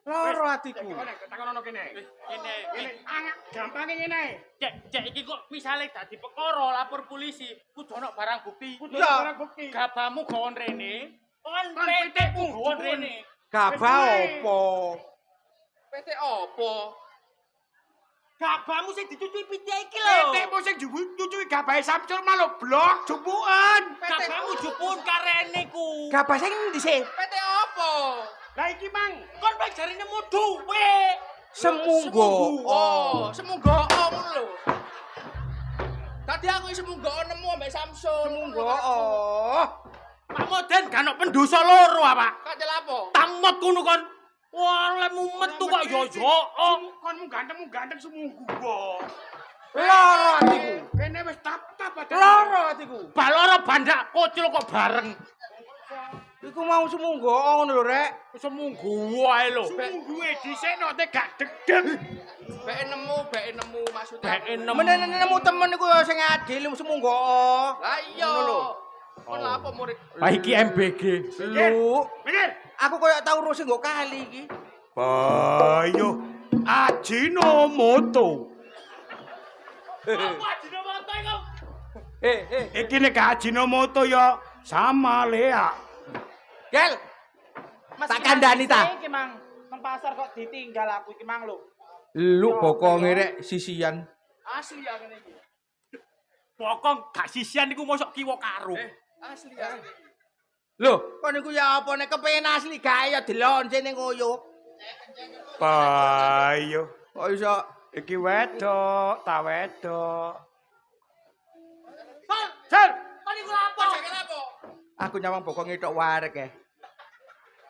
Loro atiku. Takono kene. Ngene. Ngene, gampang ngene ae. Cek iki kok misale dadi perkara lapor polisi, kudu ana barang bukti. Kudu Iya. barang bukti. Gabamu gawon rene, kon Kon PT-ku PT-ku gawon jupun. rene. Gabah opo? PT opo? Gabamu sing dicuci piye iki lho? Petekmu sing cucuki gabahe Samsul malah blok jupukan. Gabamu jupun karene ku. Gabah sing ndi sih? PT opo? Lah iki mang. Kon wis jare nemu duwe. Semunggo. Oh, semunggo ngono lho. Tadi aku semunggo nemu ambek Samsul. Semunggo. Oh. Pak Moden gak ono pendosa loro apa? Kacel apa? Tamot kono kon. Wah, lemu metu kok yo. Konmu ganteng semunggu kok. Loro atiku. Kene wis tap-tap padahal. Loro atiku. Baloro bandak kocil kok bareng. Iku mau semunggo ngono lho, Rek. Semunggu wae lho. Semungguwe dhisikno te gak degdeg. Bek nemu maksudnya. Beke nemu. Menenemu temen iku ya sing adil semunggo. Lah iya. Ngono lho. Kon lha apa murid? Lah iki MBG. Lu, Mikir. aku koyo tau urus nggo kali iki. Bayo Ajinomoto. Apa Ajinomoto iku? Iki nek Ajinomoto ya sama Lea. Gel. Tak kandhani ta. Iki mang nang pasar kok ditinggal aku iki mang lho. Lu bokonge rek sisian. Asli ya ngene iki. Bokong gak sisian iku mosok kiwa karo. Asli ya. Lho, kon niku ya apa nek kepengin asli gawe ya dilonce ning koyo. Bayo. Kok iso Iki wedok, ta wedok. Sel, kon iku lapo? Kacel apa? aku nyawang bokonge tok warek ya.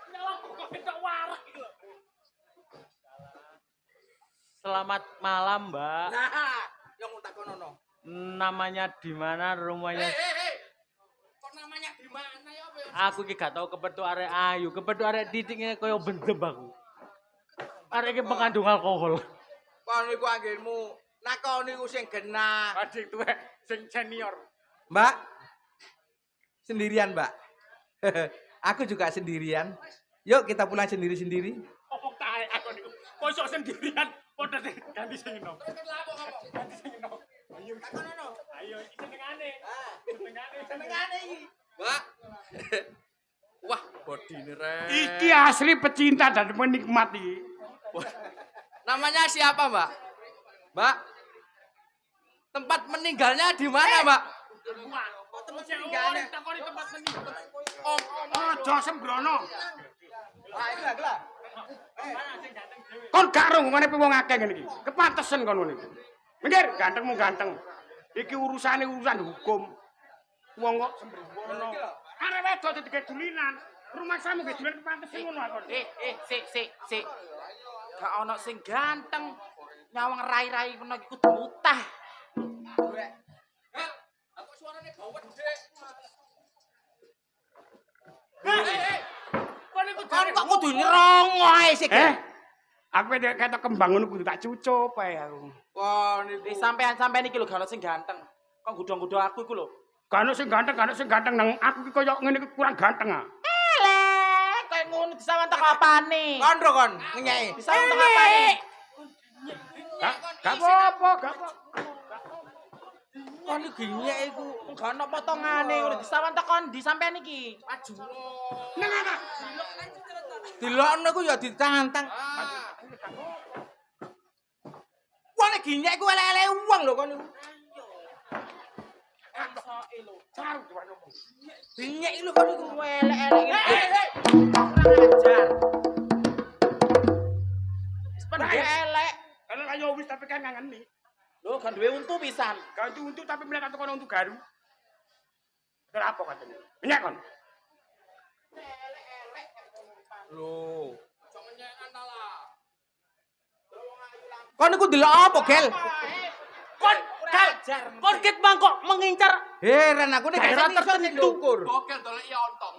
Nyawang kok ketok warak iki lho. Selamat malam, Mbak. Nah, yang ngutakono. Namanya di mana, rumahnya? Kok namanya di mana ya apa ya? Aku iki gak tau kepethuk arek ayu, kepethuk arek titik ngene kaya bendem aku. Arek iki mengandung alkohol. Kon niku anggenmu nakoni ku sing genah. Adik tuwek sing senior. Mbak. Sendirian, Mbak. Aku juga sendirian. Yuk kita pulang sendiri-sendiri. Opo tae aku niku. Kok iso sendirian? Padha ganti sing enom. Kacel apa ngomong? Ganti sing enom. Ayo. Ayo iki senengane. Senengane iki. Mbak. Wah, bodine rek. Iki asli pecinta dan penikmat iki. Namanya siapa, Mbak? Mbak. Tempat meninggalnya di mana, Mbak? Tempat meninggalnya. Takoni tempat meninggal. Om. Aja sembrono. Ah, iki lah. Kon gak rungokane wong akeh ngene iki. Kepantesen kon ngene iki. Mikir gantengmu ganteng. Iki urusan hukum. Wong kok sembrono. Arek wedok dadi gedulinan. Rumah samu gedulinan kepantesen ngono aku. Sik. Gak ono sing ganteng. Nyawang rai-rai ngono iki kudu mutah. Aku suarane bau gede. Kon kok kudu nyerongo ae sik. Aku nek ketok kembang ngono kudu tak cucup ae aku. Wah, niku Sampean iki lho gak ono sing ganteng. Kok gudong-gudong aku iku lho. Gak ono sing ganteng nang aku iki koyo ngene iki kurang ganteng ah. Elek, kayak ngono disawantek apane? kondro kon ngenyai. Disawantek apane? Gak apa-apa, gak apa. Kon iki nyek iku. Gak ono potongane ngono disawantek kon di sampean iki. Nang ana. Dilokno ku ya ditantang. Wong nek ginyek iku elek-elek wong lho kon niku. Saru diwano. Ginyek lho kon niku. Elek-elek. Kurang ajar. pisan. Ganti untuk tapi melihat atau kono untuk garu. Terus apa katanya? Minyak kon. Lho. Kon niku delok apa, Gel? Kon ket mangkok mengincar Heran aku nek daerah gak tertentu tertentu. ukur. Bokel dolek ontong.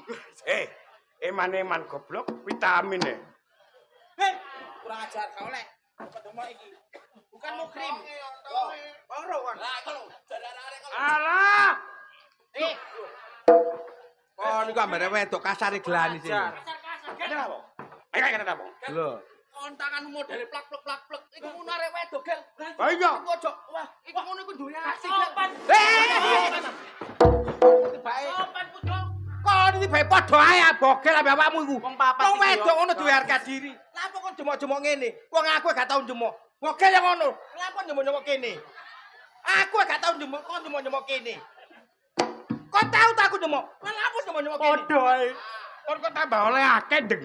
Eman-eman goblok vitamin e. Hei, kurang ajar kau lek. Ketemu iki. Bukan mukrim. Bang Ro kon. Lah kalau darah-darah kalau Alah. Oh niku ambare wedok kasare gelani sini. Kenapa apa? Ayo kenapa apa? Lho. kontanganmu modele plak-plek. Iku ngono arek wedok, Gel. Ha iya. Iku ojo, wah, iku ngono iku duwe asik, Gel. Sopan. Tibae. Sopan Pujo. Kon iki bae padha ae bogel ambek awakmu iku. Wong papat Wong iki, wedok yo. ngono duwe harga diri. Lah apa kon jemok-jemok ngene? Wong aku gak tau jemok. Bogel yang ngono. Lah apa jemok-jemok kene? Aku gak tau jemok, kon jemok-jemok kene. Kok tahu tak aku jemok? Lah apa jemok-jemok kene? Padha ae. Kon kok tambah oleh akeh ndek.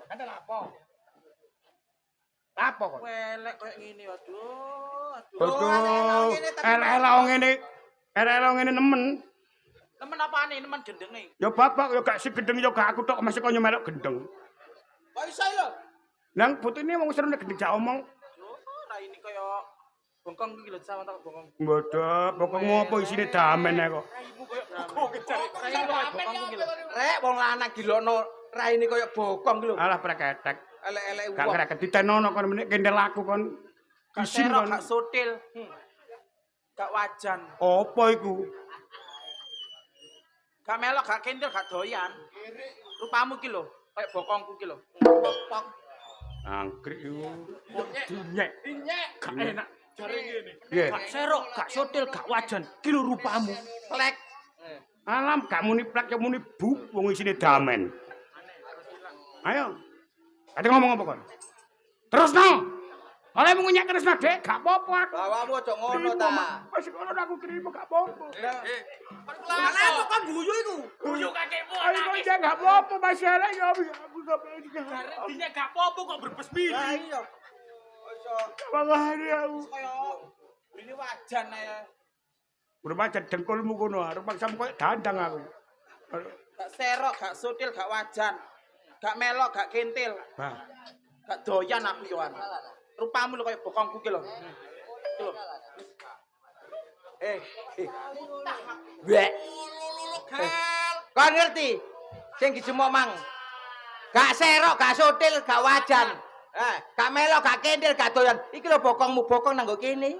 Ada apa? Apa kok? Welek koyo ngene, aduh. Aduh. Elek-elek wong ngene. Elek-elek ngene nemen. Nemen apane? Nemen gendenge. Ya bapak ya gak si gendeng ya gak aku tok masih kok melok gendeng. Kok iso lho? Nang putune wong seru nek gendeng jak omong. Yo, ra ini koyo bongkong iki lho sama tak bongkong. Bodoh, pokoknya apa isine damen ae kok. Raimu koyo bongkong kecari. Raimu koyo bongkong iki lho. Rek wong lanang dilokno raine koyo bokong ki lho. Alah preketek. Elek-elek Gak wong. kreket ditenono kon menek kendel aku kon. Gak Isin serok, kon. gak sotil. Gak wajan. Apa iku? Gak melok, gak kentil, gak doyan. Rupamu ki lho, koyo bokongku ki lho. Pok. Angkrik iku. Dinyek. Dinyek. Gak enak. Jare ngene. Nggih. Gak serok, gak sotil, gak wajan. Ki lho rupamu. Plek. Alam gak muni plak ya muni bu wong isine damen. Ayo. Ate ngomong apa kon? Terus no. Oleh mengunyak terus no, Dek. Gak apa-apa aku. Bawamu aja ngono Terima, ta. Mak. Wis ngono aku terima gak apa-apa. Lah apa kon guyu iku? Guyu kakekmu Ayo kok nangis. ya gak apa-apa masalah ya aku gak pengen. Dinyek gak apa-apa kok berbesmili. Lah iya. Iso Makane aku. Koyo ini wajan ae. Bermacet dengkulmu kono, arep maksamu koyo dandang aku. Gak serok, gak sotil, gak wajan. Gak melok, gak kentil. Bah. Gak doyan aku yoan. Rupamu lho koyo bokongku ki lho. Ki lho. Wek. Lulu Gel. Kon ngerti? Sing dijemok mang. Gak serok, gak sotil, gak wajan. Gak melok, gak kendil, gak doyan. Iki lho bokongmu bokong nang nggo kene.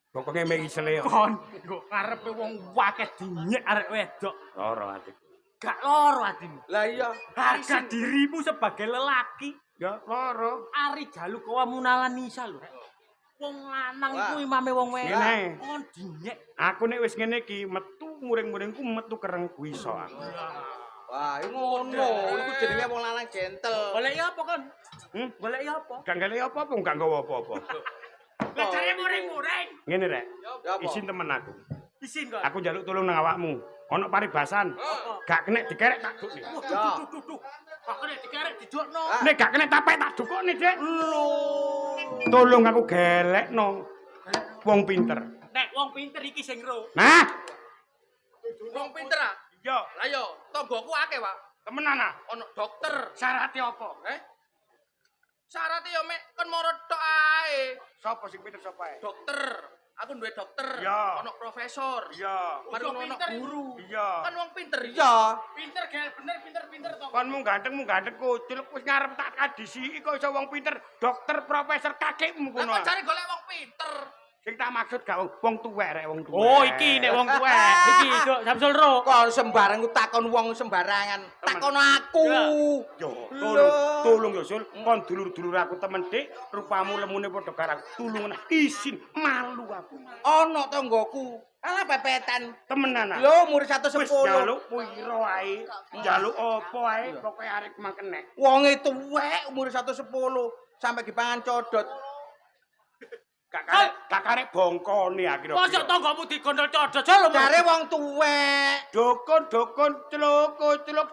Pokoknya megi seleo. Kon, kok ngarepe wong wakeh dinyek arek wedok. Loro atiku. Gak loro atimu. Lah iya. Harga dirimu sebagai lelaki. Ya loro. Ari jaluk kawamunalan nisa lho. Wong lanang Wah. iku imame wong Ngene. wedok. Kon dinyek. Aku nek wis ngene iki metu muring-muringku metu kerengku iso aku. Wah, iku ngono. Iku jenenge wong lanang gentle. Golek apa kon? Hmm? Golek apa? Gak ngene apa-apa, gak nggawa apa-apa. Lah jare muring-muring. Ngene rek. Ya apa? Isin temen aku. Isin kon. Aku njaluk tulung nang awakmu. Ana paribasan. Gak kena dikerek tak dukne. Ya. Duh. Kok nek dikerek dijokno. Nek gak kena tapek tak dukokne, Dik. Tolong aku gelekno. Wong pinter. Nek wong pinter iki sing ro. Nah, Wong pinter ah. yo Lah yo, tanggoku akeh, Pak. temenan ah. Ono dokter. Syaratnya apa? Syaratnya yo mek kon moro tok ae. Sopo sing pinter sapa ae? Dokter. Aku duwe dokter. Ya. Ono profesor. Iya. Mari ono guru. Iya. Kan wong pinter iki. Iya. Pinter Gel, bener pinter to. Konmu ganteng kucil wis ngarep tak kadisi kok iso wong pinter, dokter, profesor kakekmu Lah kono. kok jare golek wong pinter. Sing tak maksud gak wong tuwek rek wong tuwek. Oh, iki nek wong tuwek. Iki Dok Samsul ro. Kon sembarang ku takon wong sembarangan. Takon aku. Yo, Lho. tolong yo Sul, kon dulur-dulur aku temen Dik, rupamu lemune padha karo aku. Tulung isin malu aku. Ono tanggoku. Alah pepetan. Temenan ah. Lho umur Wis 110. njaluk piro ae, njaluk apa ae, pokoke arek mangkenek. Wonge tuwek umur 110 sampai dipangan codot. Gak karek bongkone akhir. Mosok tanggamu digondol codot jalo. Jare wong tuwek. Dukun celuk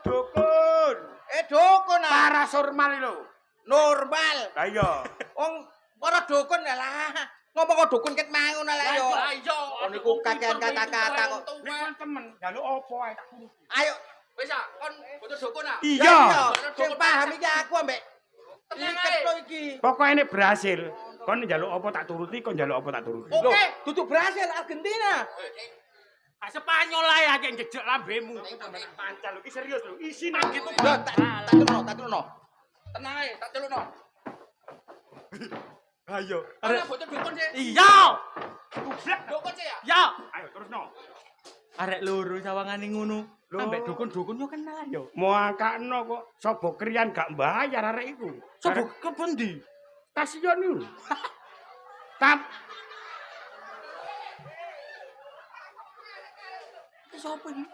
dukun. Dukun ah. Paranormal lho. Normal. Lah iya. Wong para dukun lah. Ngomong kok dukun ket mau ngono lek yo. Lah iya. Oh niku kakean kata-kata kok. Nek kon temen, njaluk apa ae tak turuti. Ayo. Wis ah, kon butuh dukun ah. Iya. Sing paham iki aku ambek Tenang iki ae. keto iki. Pokoke ini berhasil. Kon njaluk apa tak turuti, kon njaluk apa tak turuti. Oke, duduk Brasil Argentina. Ah, Spanyol ae akeh jejek lambemu. Pancal lho, iki serius lho. Isin gitu. Lho, tak tulono. Tenang ae, tak celukno. Ayo. Ana butuh dukun sih. Iya. Dukun sih ya. Ya. Ayo terusno. Arek loro sawangane ngono. Lho. Ambek dukun-dukun yo kenal yo. Mau angkakno kok sapa kriyan gak mbayar arek iku. Sopo ke pundi? Stasiun iku. Tap Sopo iki?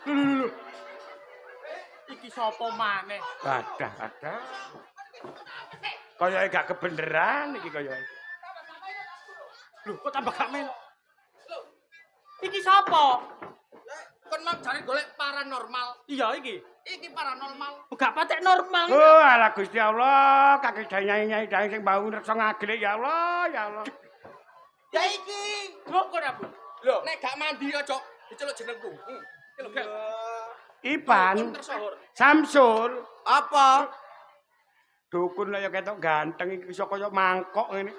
Lho. Iki sapa maneh? ada. Kaya gak kebeneran iki kaya. Lho, kok tambah gak melok? Iki sapa? Kon mau cari golek paranormal. Iya iki. Iki paranormal. Gak patek normal. Oh, ala Gusti Allah, kaki nyai-nyai dang sing bau reksa ngaglik ya Allah, ya Allah. Ya iki. Dukun aku. Lho, nek gak mandi aja diceluk jenengku. Iki lho, Gel. Ipan, Dukun tersohor. Samsul, Apa? dukun lho ya ketok ganteng iki iso kaya mangkok ngene.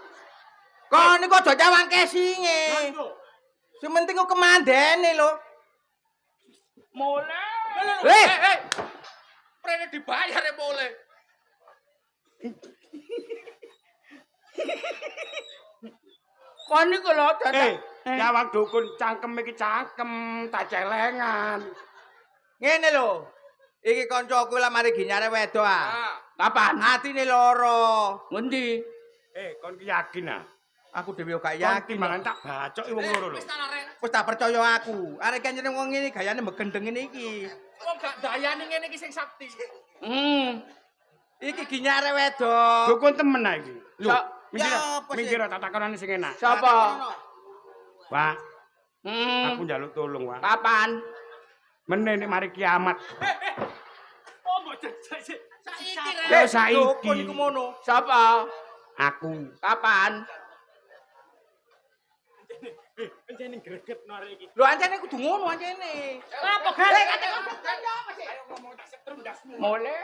Kon niku aja cawang kesinge. Sing penting kok kemandene lho. Mulai. Eh, Prene dibayar ya boleh. Kon niku lho dadak Jawang dukun cangkem iki cangkem tak celengan. ngene lho. Iki kancaku lah mari ginyare wedok ah. Ah, kapan? Atine loro. Ngendi? Kon ki yakin ah? Aku dhewe gak Yakin yakin. mangan tak bacoki wong loro lho. wis ta arek. Wis tak percaya aku. Arek kanjene wong ngene gayane megendeng ngene iki. Wong gak dayani ngene iki sing sakti. Iki ginyare wedok. Dukun temen ah iki. Lho, Ya, mikir apa sih? mikir tak takonane sing enak. Sapa? Pak, Hmm. aku njaluk tolong, Pak. Kapan? Meneh nek mari kiamat. Oh, mbok jejek sih. Saiki Lho rek. saiki. Dukun iku mono. Sapa? Aku. Kapan? Encene greget no arek iki. Lho ancene kudu ngono ancene. Apa gak? Mulai.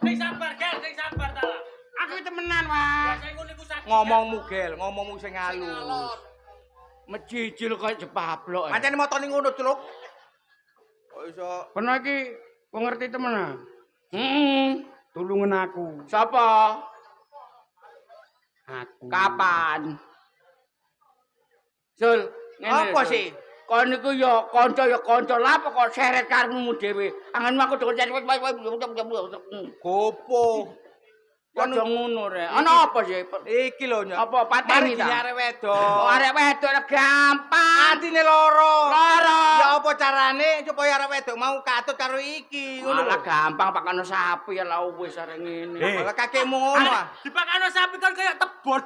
Sing sabar, Gel, sing sabar ta. Aku iki temenan, Pak. Sing ngono iku sakit. Ngomongmu gel, ngomongmu sing halus. Mecicil kaya jepablok. Ancene motone ngono, Truk. Kok iso Kono iki wong ngerti temenan. Tulungan aku. Sapa? Aku. Kapan? Sul, ngene. Apa Sul. sih? Kon niku ya kanca lha apa kok seret karepmu dhewe. Angenmu aku dukun cari gopo. Aja ngono rek. Ana apa sih? Iki lho, Nyok. Apa pateni ta? Arek wedok. Oh, arek wedok ora gampang. Atine loro. Loro. Ya apa carane supaya arek wedok mau katut karo iki ngono Malah lho. gampang pakane sapi ya lah wis arek ngene. Malah kakekmu ngono ah. Dipakano sapi kan kayak tebon.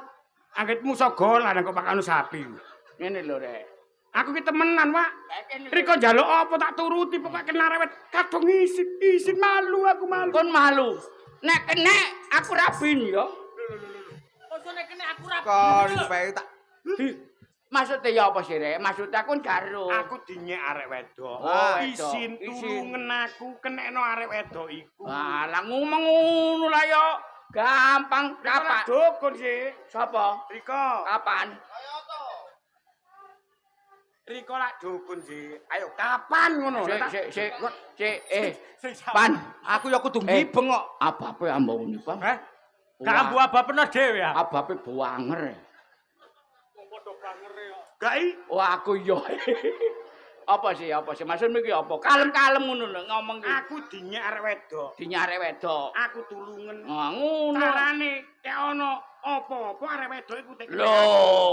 Anggitmu sogolan kok pakano sapi. Ngene lho rek. Aku ki temenan, Pak. Riko njaluk apa tak turuti pokoke kena rewet kadung isin malu aku malu. Kon malu. Nek kenek aku rabin ya. Ojo nek kene aku ra. Kon bae tak Maksudnya ya apa sih rek? Maksudnya aku garuk. Aku dinyek arek wedok. Oh, wedok. Isin Isin. tulungen aku kenekno arek wedok iku. Alah ngomong ngono lah ya. Gampang. Kapan Kapan? dukun sih? Sapa? Riko. Kapan? Riko lak dukun sih. Ayo kapan ngono? Sik Sing sabar. Pan, aku ya kudu ngibeng kok. abape ambune, Pan. Heh. Gak ambu apa bener dhewe ya. Abape buanger. Gai Wah, aku yo. Apa sih? Maksudmu iki apa? Kalem-kalem ngono lho ngomong iki. aku dinyek arek wedok. Dinyare wedok. Aku tulungen. Nah, ngono. Carane nek ana apa-apa arek wedok iku tek. Lho,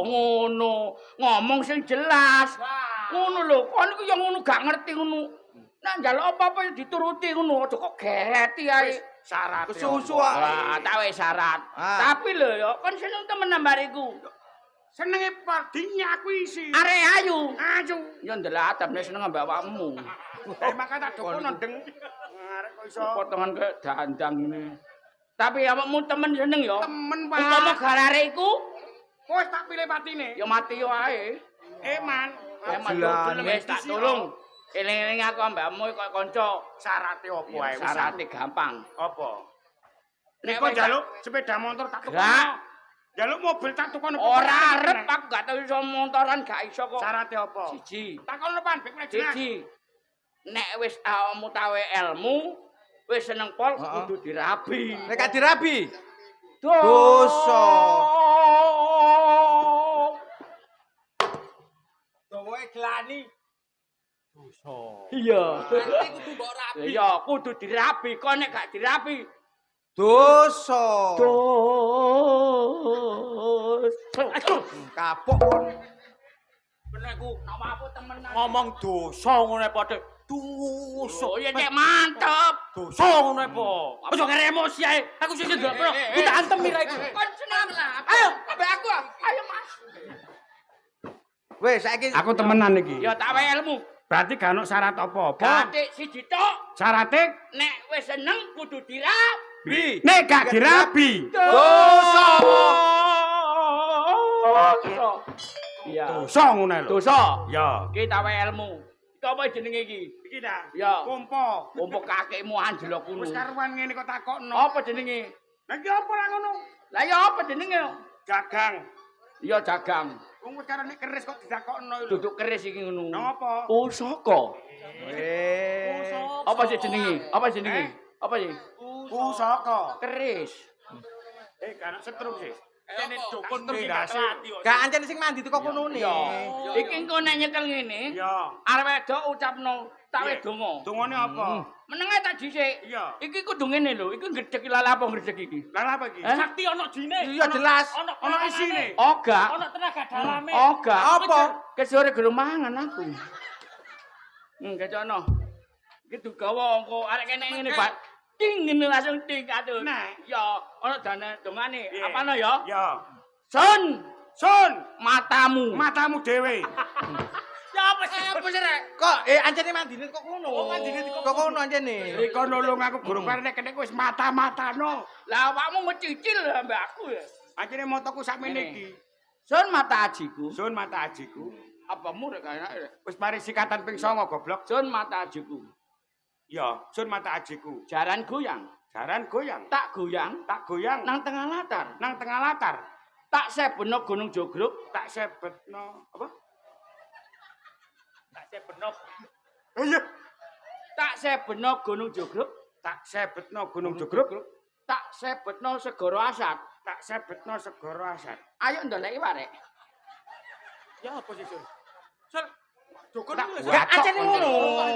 ngono. Ngomong sing jelas. Ngono lho, kon iku ya ngono gak ngerti ngono. Nek njaluk apa-apa ya dituruti ngono, aja kok gereti ae. Syarat Kesusu Wah, tak wis syarat. Ah. Tapi lho ya, kon seneng temen mbariku. senenge padinya aku isi. Arek ayu. Ayo. Ya ndelok adabne seneng ambek awakmu. Maka tak dukun ndeng. Arek kok iso Potongan ke dandang ini. Tapi awakmu temen seneng ya. temen, Pak. Upama garare iku Wis tak pilih patine. ya mati wae. Man. Wis tak tulung. Eling-eling aku mbakmu kok kanca. Syarate opo ae? Syarate gampang. Apa? Nek Kok wis njaluk sepeda motor tak tukon. Gak. Njaluk mobil tak tukon. Ora arep aku gak tau iso montoran gak iso kok. Syarate apa? Siji. Takon lepan bek mulai jelas. Siji. Nek wis awakmu tawe ilmu, wis seneng pol kudu dirabi. Nek gak dirabi. Dosa. Dawae glani. Iya. Nanti kudu mbok rabi. Iya, kudu dirabi. Kok nek gak dirabi, Dosa. dosa. Aduh, Kapok kon. bener ku nama aku temenan. Ngomong dosa ngono padha. Dosa. Oh, ya cek mantep. Dosa ngono apa? Aja ngere emosi ae. Aku sing ndelok. Kita antem mira iku. Kon seneng lah. Ayo, ambek aku. Ayo, Mas. Wes saiki Aku temenan iki. Ya tak wae ilmu. Berarti gak ono syarat apa-apa. Gatik siji tok. Syarate Nek wis seneng kudu dirabi. nek gak dirabi. Dosa. Iya. Dosa ngono lho. Dosa. Ya. Iki tak wae ilmu. Iki apa jenenge iki? Iki dah. Ya. Kompo. Mumpuk kakekmu anjlok kuno. Wis karuan ngene kok takokno. Apa jenenge? Lah iki apa ra ngono? Lah ya apa jenenge? Gagang. Ya jagang. Wong wis karene keris kok ditakokno lho. Duduk keris iki ngono. Napa? Pusaka. Apa sih jenenge? Apa jenenge? Apa sih? Pusaka. Keris. Kan setrum sih. Kene dukun terus gak dikasih. ngerti kok. gak ancen sing mandi teko kono ne. Iki engko nek nyekel ngene, Ya. arep wedok ucapno tak Iya. donga. Dungane apa? Menenge tak dhisik. Iya. Iki kudu ngene lho, iki ngedhek lala apa ngedhek iki? Lah apa iki? Eh? Sakti ono jine. Iya jelas. Ono isine. Oga. Ono tenaga dalame. Oga. Apa? Kesore gelem mangan aku. Kecokno. Iki dugawa engko arek kene ngene, Pak. Ting ngene langsung ting aduh. Nah. Ya, ono dongane. Iya. Apane ya? Ya. Sun, Sun, matamu. matamu dhewe. Ya apa sih? Apa sih, Rek? Kok ancene mandine kok kono. Oh, mandine kok kok kono ancene. Riko nulung aku guru karene kene wis mata-matano. Lah awakmu ngecicil ambek aku ya. Ancene motoku sakmene Ini. iki. Sun mata ajiku. Sun mata ajiku. Apa murek enak ya? Wis mari sikatan ping 9 goblok. Sun mata ajiku. Ya, sun mata ajiku. Jaran goyang. Jaran goyang. Tak goyang Tak goyang nang tengah latar. nang tengah latar. Tak sebeno Gunung Jogruk. Tak sebetno apa? Tak sebeno. Iya. Tak sebeno Gunung Jogruk. Tak sebetno Gunung Jogruk. Tak sebetno Segara Asat. Tak sebetno Segara Asat. Ayo ndoleki warek. Ya apa sih, Sur? Sur, dukun Tak wis. Gak ancene ngono.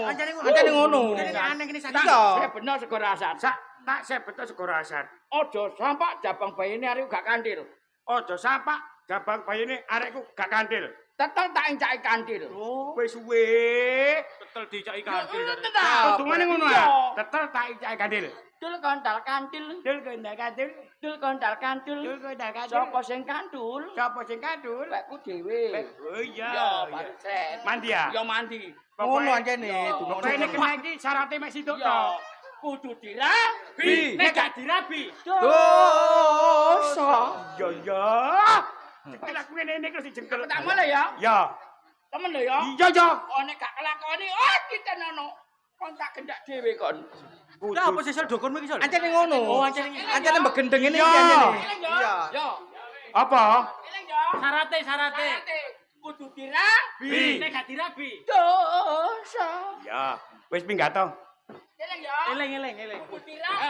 Ancene ngono. Aneh kene Tak sakit. sebetno Segara Asat. Tak sebetno Segara Asat. Ojo sampak jabang bayine arek gak kantil. Aja sapak jabang bayine arekku gak kantil. Tetel tak incaki kantil. Wis suwe. Tetel dicaki kantil. Tetap. Utungane ngono Iya. ah. Tetel tak icake kantil. Dul kontal kantil. Dul kendal kantil. Dul kontal kantil. Dul kendal kantil. Sapa sing kantul? Sapa sing kantul? Lekku dhewe. Oh iya. Ya, pancen. Mandi ya? Ya mandi. Ngono ancene. Pokoknya kena iki syaratnya mek situ Ya, to. kudu dirabi. Nek gak dirabi. Dosa. Ya. Jengkel aku ngene terus dijengkel. Tak mulai ya. Ya. Temen lho ya. Iya ya. Oh nek gak kelakoni, ditenono. Kon tak kendak dhewe kon. Ya apa sih, Sur, dukun iki, Sur? Ancene ngono. Oh, ancene. Ancene begendeng ngene Iya. iki ancene. Eling ya. Iya. Ya. Apa? Eling ya. Syaratnya. Syaratnya kudu dirabi. Nek gak dirabi. Dosa. Ya. Wis minggat to. Eling ya. Eleng. Kudu dirabi.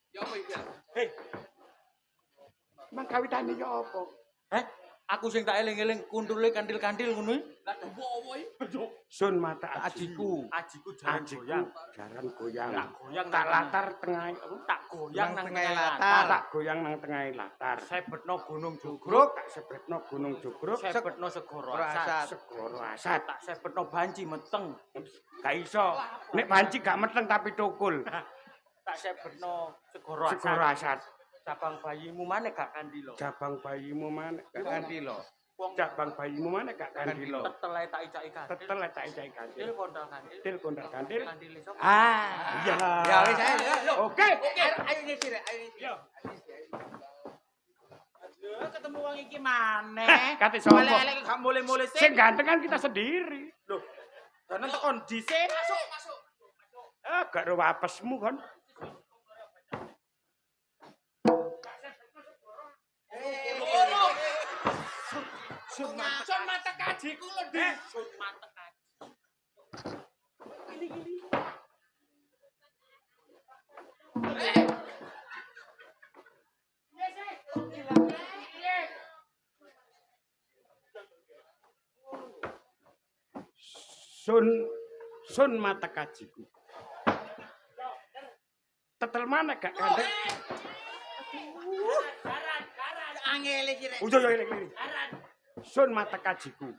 Ya apa iki? Hei, Mang kawitane ya apa? aku sing tak eleng-eleng kundule kandil-kandil ngono. Lah apa iki? Sun mata Ajiku. Ajiku jaran Ajiku goyang. jaran goyang. Tak goyang Tak nang latar tengah apa? tak goyang Nang nang tengah tengah latar. latar. Tak goyang nang tengah latar. Sebetno gunung Gruk. jugruk, Tak sebetno gunung Jogruk. sebetno segara Segara asat. asat. Segara asat. Tak sebetno banci meteng. Gak iso. Nek banci gak meteng tapi tukul. Tak sebetno segara Segara asat. asat. Cabang bayimu maneh gak kandilo. Jabang bayimu maneh. Ganti lho. Cabang bayimu mana gak kandilo. Tetelai tak icaki kan. Tetel tak icai kandil. Til kondal kandil. Til kondal kandil. Kandile sapa? Iya. Ya wis ayo. Oke. Ayo nyisir, ayo nyisir. Yo. Aduh, ketemu wong iki maneh. Kate sapa? Elek-elek gak mulai-mulai Sing ganteng kan kita sendiri. Loh, karena tekon dhisik. Masuk. Gak ro apesmu kan. Sun mata kajiku lho, Di. Sun mantep kan. Sun mata kajiku. Tetel mana gak ganteng? Angel iki rek. Ujo yo ini. Sun mata kajiku.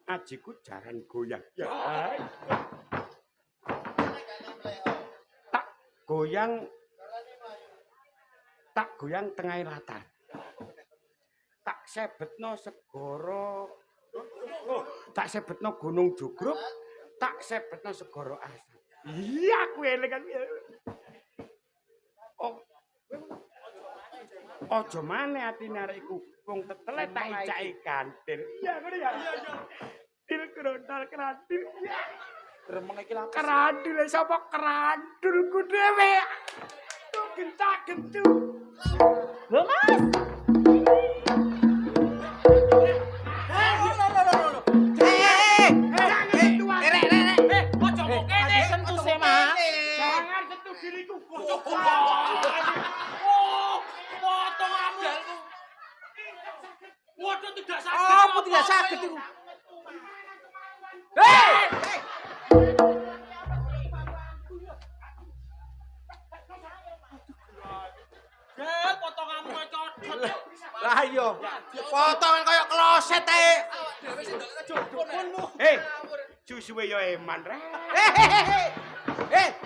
Ajiku jaran goyang. Ya. Tak goyang. Tak goyang tengah latar. Tak sebetno segoro. Tak sebetno gunung Jugruk. Tak sebetno segoro asap. Iya aku eling kan. Oh. Ojo maneh atine arek iku wong tetele tak icaki kantil. Iya ngono ya. Til krodal kradil. Remeng iki lha Kradil sapa kradulku dhewe. Tuh gentak-gentu. Lho Mas. Ojo kok kene sentuh se Mas. Jangan sentuh diriku bosok. Foto kamu. Waduh tidak sakit. Apa tidak sakit itu? Potonganmu kok cocok. Lah iya. Potongan kaya kloset ae. Susuwe yo eman rek.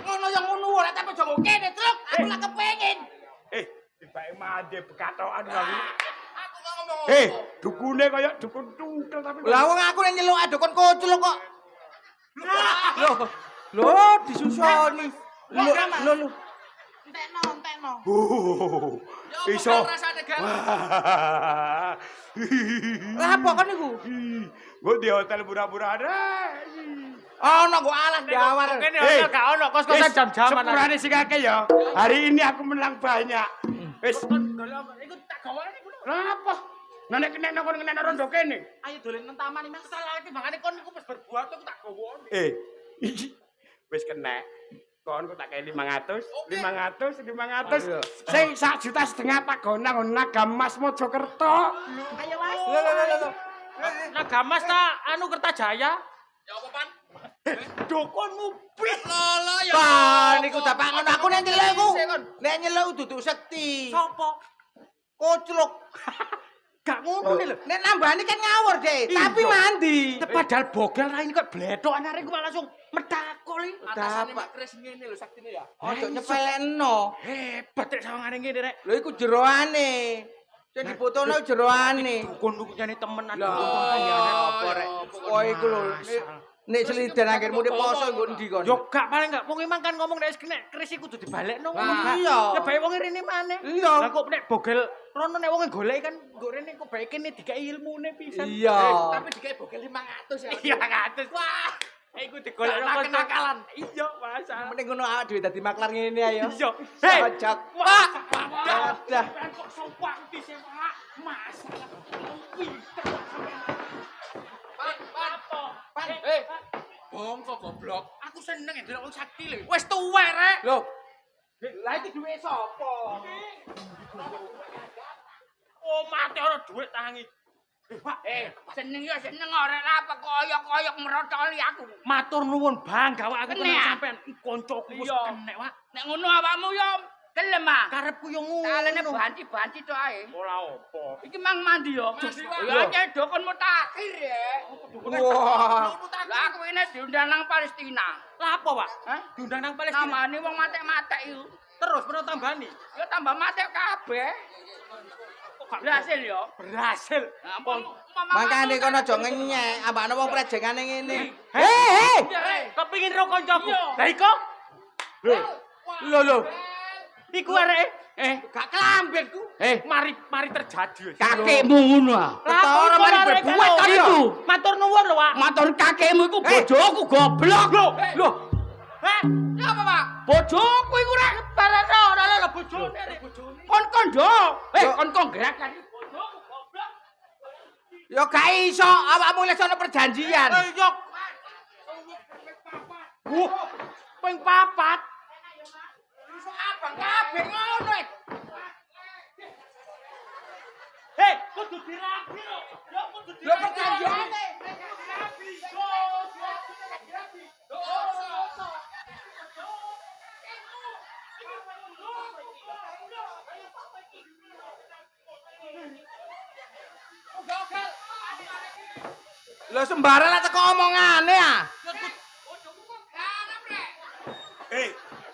Ngono yang ngono ora tapi aja kene, Truk. Aku lak kepengin. Tibake mande bekatokan kali. Aku gak ngomong. Dukune kaya dukun tungkel tapi. Lah wong aku nek nyeluk adukon kucul kok. Lho, disusoni. Lho. Entekno. Iso. Rasane gak. Lah apa kan niku? Gue di hotel murah-murah rek. Ono kok alas jawar. Kene hotel gak ono kos-kosan jam-jaman. Sepurane sing akeh ya. Hari ini aku menang banyak. Wis. Iku tak gawane iku. Apa? Nek kena nang rondo kene. Ayo dolen nang taman iki masalah iki mangane kon iku wis berbuat aku tak gawane. Wis kena. Kon kok tak kei 500. 500. Sing 1,5 juta tak gonang Nagamas Mojokerto. Ayo Mas. Lho. Nagamas ta anu Kertajaya. Ya apa, Pan? Dokonmu pit. Lolo ya. Pan niku dapak ngono aku nek nyeluk iku. Nek nyeluk dudu sekti. Sopo? Kocluk. Gak ngono lho. Nek nambani kan ngawur, Dek. Tapi mandi. Padahal bogel ra ini kok bledok arek iku langsung medakol iki. Atasane Mak kres ngene lho saktine ya. Ojo nyepelekno. hebat rek sawangane ngene rek. Lho iku jeroane. Sing difotono jeroane. Dukun niku jane temenan. Lah apa rek? Kok iku lho. Nek selidan akhirmu di poso nggo endi kon? Yo gak paling gak wong emang kan ngomong nek kena kris iku kudu dibalekno ngono. Lah, iya. Ya bae wong rene maneh. Iya. Lah kok nek bogel rono nek wong goleki kan nggo rene kok bae kene dikai ilmune pisan. Iya. Tapi dikai bogel 500 ya. 500. Wah. Iku digolekno kenakalan. Iya, masalah. Mending ngono awak dhewe dadi maklar ngene ayo. Iya. Cocok. Wah, Dadah. kok sopak disepak. Masalah. Pan. Bongko goblok. Aku seneng ya delok wong sakti lho. Wis tuwek rek. Lho. Lah iki duwe sapa? Oh, mati ora dhuwit tangi. Pak, Seneng ya seneng ora apa koyok-koyok merotoli aku. matur nuwun Bang, gawe aku Kene, tenan ah. sampean koncoku wis Iya. kenek, Pak. Nek ngono awakmu yo gelem ah. Karepku yo Talene ngono. banci-banci tok ae. Ora apa. Iki mang mandi yo. Ya aja dokon mutakhir ya. Wah. Lah aku ini diundang nang Palestina. Lah apa, Pak? Hah? Diundang nang Palestina. Namane wong matek-matek iku. Terus peno tambani. Ya tambah mati kabeh. Berhasil ya. Berhasil. Ampun. Makane kono aja ngenyek, ambakno wong prejengane ngene. Kepingin ro kancaku. Iya. Lah iko. Lho. Iku areke. Gak kelambenku. Mari terjadi. Kakekmu ngono ah. Ketara mari berbuat kan Iku. Matur nuwun lho, Wak. Matur kakekmu iku bojoku goblok. Lho. Ya apa, Pak? Bojoku iku rek bareno ora lho bojone. Kon yo. Kon gerakan bojoku goblok. Ya gak iso, awakmu wis ana perjanjian. Yo. Ping papat. Iso abang kabeh ngono. Hei, kudu dirapi lho. Ya kudu Lho perjanjiane. Lho sembarang lah teko omongane ah.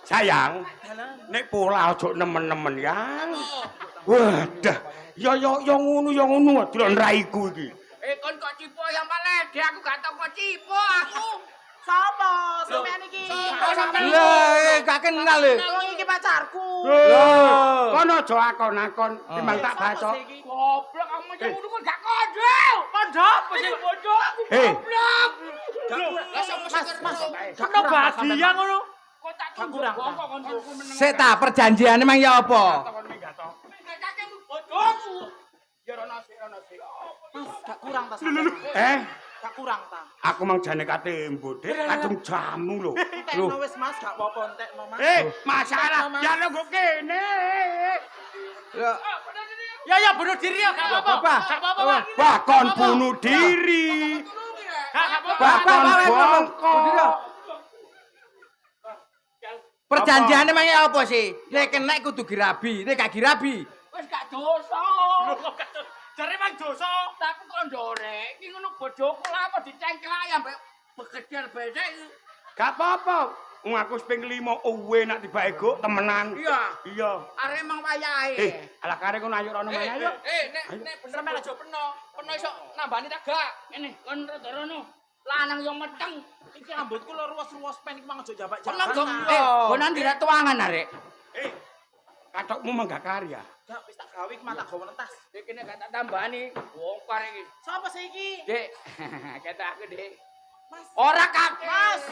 Sayang, nek pola aja nemen-nemen yang. Wadah, ya ngono delok raiku iki. Kon kok cipo yang palede aku gak tau kok cipo aku. Sapa? Sampeyan iki. Lah, gak kenal lho. wong iki pacarku. Kono aja akon-akon, timbang tak bacok. Goblok kamu macam ngono kok gak kondo. Kondo apa sih bodoh aku goblok. Mas. Kena bahagia ngono. Kok tak kurang kok kondo meneng. Sik ta perjanjiane mang ya apa? Kakekmu bodohku. Ya rono sik. Gak kurang ta. Gak kurang ta. Aku mang jane katembo, Dik, kadung jamu lho. Entekno wis Mas, gak apa-apa entekno Mas. Masalah ya nunggu kene. Ya bunuh diri ya, gak apa-apa. Gak apa-apa, Pak. Bahkan bunuh diri. Gak apa-apa. Bahkan bongkok. Perjanjiane mang ya apa sih? Nek kena kudu girabi, nek gak girabi. Wis gak dosa. Jare mang dosa. Tapi kondore iki ngono bojoku lha apa dicengklai ambek begedel bedek. Gak apa-apa. Wong aku wis ping 5 uwe nak tibake go temenan. Iya. Arek emang wayahe. Ala kare ngono ayo rono meneh ayo. Nek bener mel aja peno. Peno iso nambani ta gak? Ngene, kon rono. Lanang yo meteng. Iki rambutku lho ruwes-ruwes pen iki mang aja Peno jabak-jabak. dong. Bonan dira tuangan arek. Katokmu mangga karya. Gak wis tak gawe iki mata gawe entas. Iki nek gak tak tambani, bongkar iki. Sapa sih iki? Dek, kata aku, Dek. Mas. Ora kakek. Mas.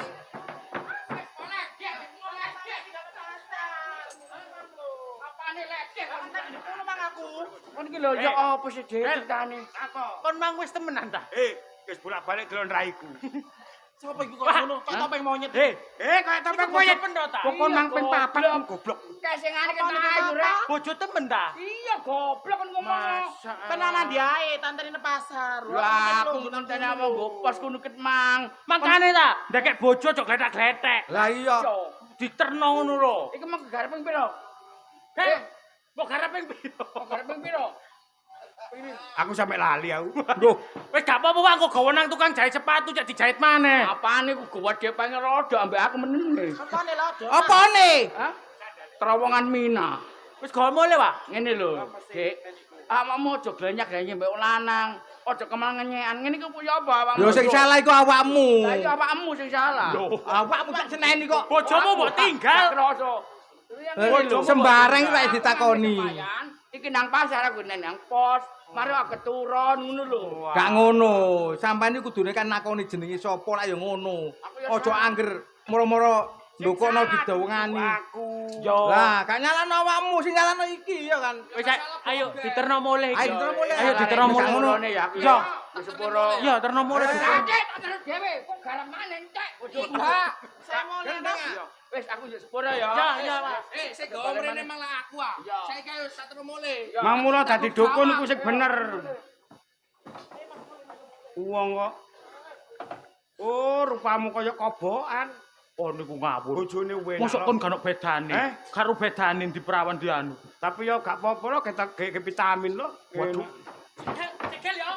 Apane leceh? Ngono mang aku. Kon iki lho ya apa sih Dek ceritane? Kon mang wis temenan ta? Wis bolak-balik delon raiku. Sapa iku kok ngono? Kok topeng monyet. Kayak topeng monyet. Pokon mang ping papat goblok. Kesengane kena ayu rek. Bojo temen ta? Iya goblok kon ngomong. Tenanan diae tantene pasar. Lah aku ngontene apa nggo pos kono ket mang. Makane ta, ndekek bojo cok gletak-gletek. Lah iya. Diterno ngono lho. Iki mang garep ping piro? Mbok garep ping piro? Garep ping piro? Aku sampe lali aku. Lho, wis gak apa-apa Pak, kok gawe nang tukang jahit sepatu cek dijahit maneh. Apane ku gede pengen rodo ambek aku menene. Apane lho? Apane? Hah? Terowongan Mina. Wis gawe mule, Pak. Ngene lho, Dik. Awakmu aja glenyak-glenyek mbek lanang. Aja kemal ngenyekan. Ngene iku ya apa awakmu? Lho sing salah iku awakmu. Lah iya awakmu sing salah. Awakmu tak seneni kok. Bojomu mbok tinggal. Kroso. Sembarang rek ditakoni. Iki nang pasar aku nang pos. Mari aku keturun ngono lho. Gak ngono. Sampeyan iki kudune kan nakoni jenenge sapa lak ya ngono. Aja angger moro-moro ndokokno didawengani. Yo. Lah, gak nyalano awakmu sing nyalano iki ya kan. Wis ayo diterno mule. Ayo diterno mule. Ayo diterno mule ngono. Ya. Yo. Sepuro. Iya, terno mule. Adek tak terus dhewe. Kok garap maneh entek. Bojoku. Semono Wis aku yo sepuro ya. Ya, Pak. Sik gawe mrene malah aku ah. Saiki ayo tak terus mule. Mang mula dadi dukun iku sing bener. Wong kok. Oh, rupamu kaya kobokan. Oh niku ngawur. Bojone wenak. Mosok kon gak ono bedane. Karo bedane di perawan dianu. Tapi yo gak apa-apa lho ketok vitamin lho. Waduh. Cekil ya.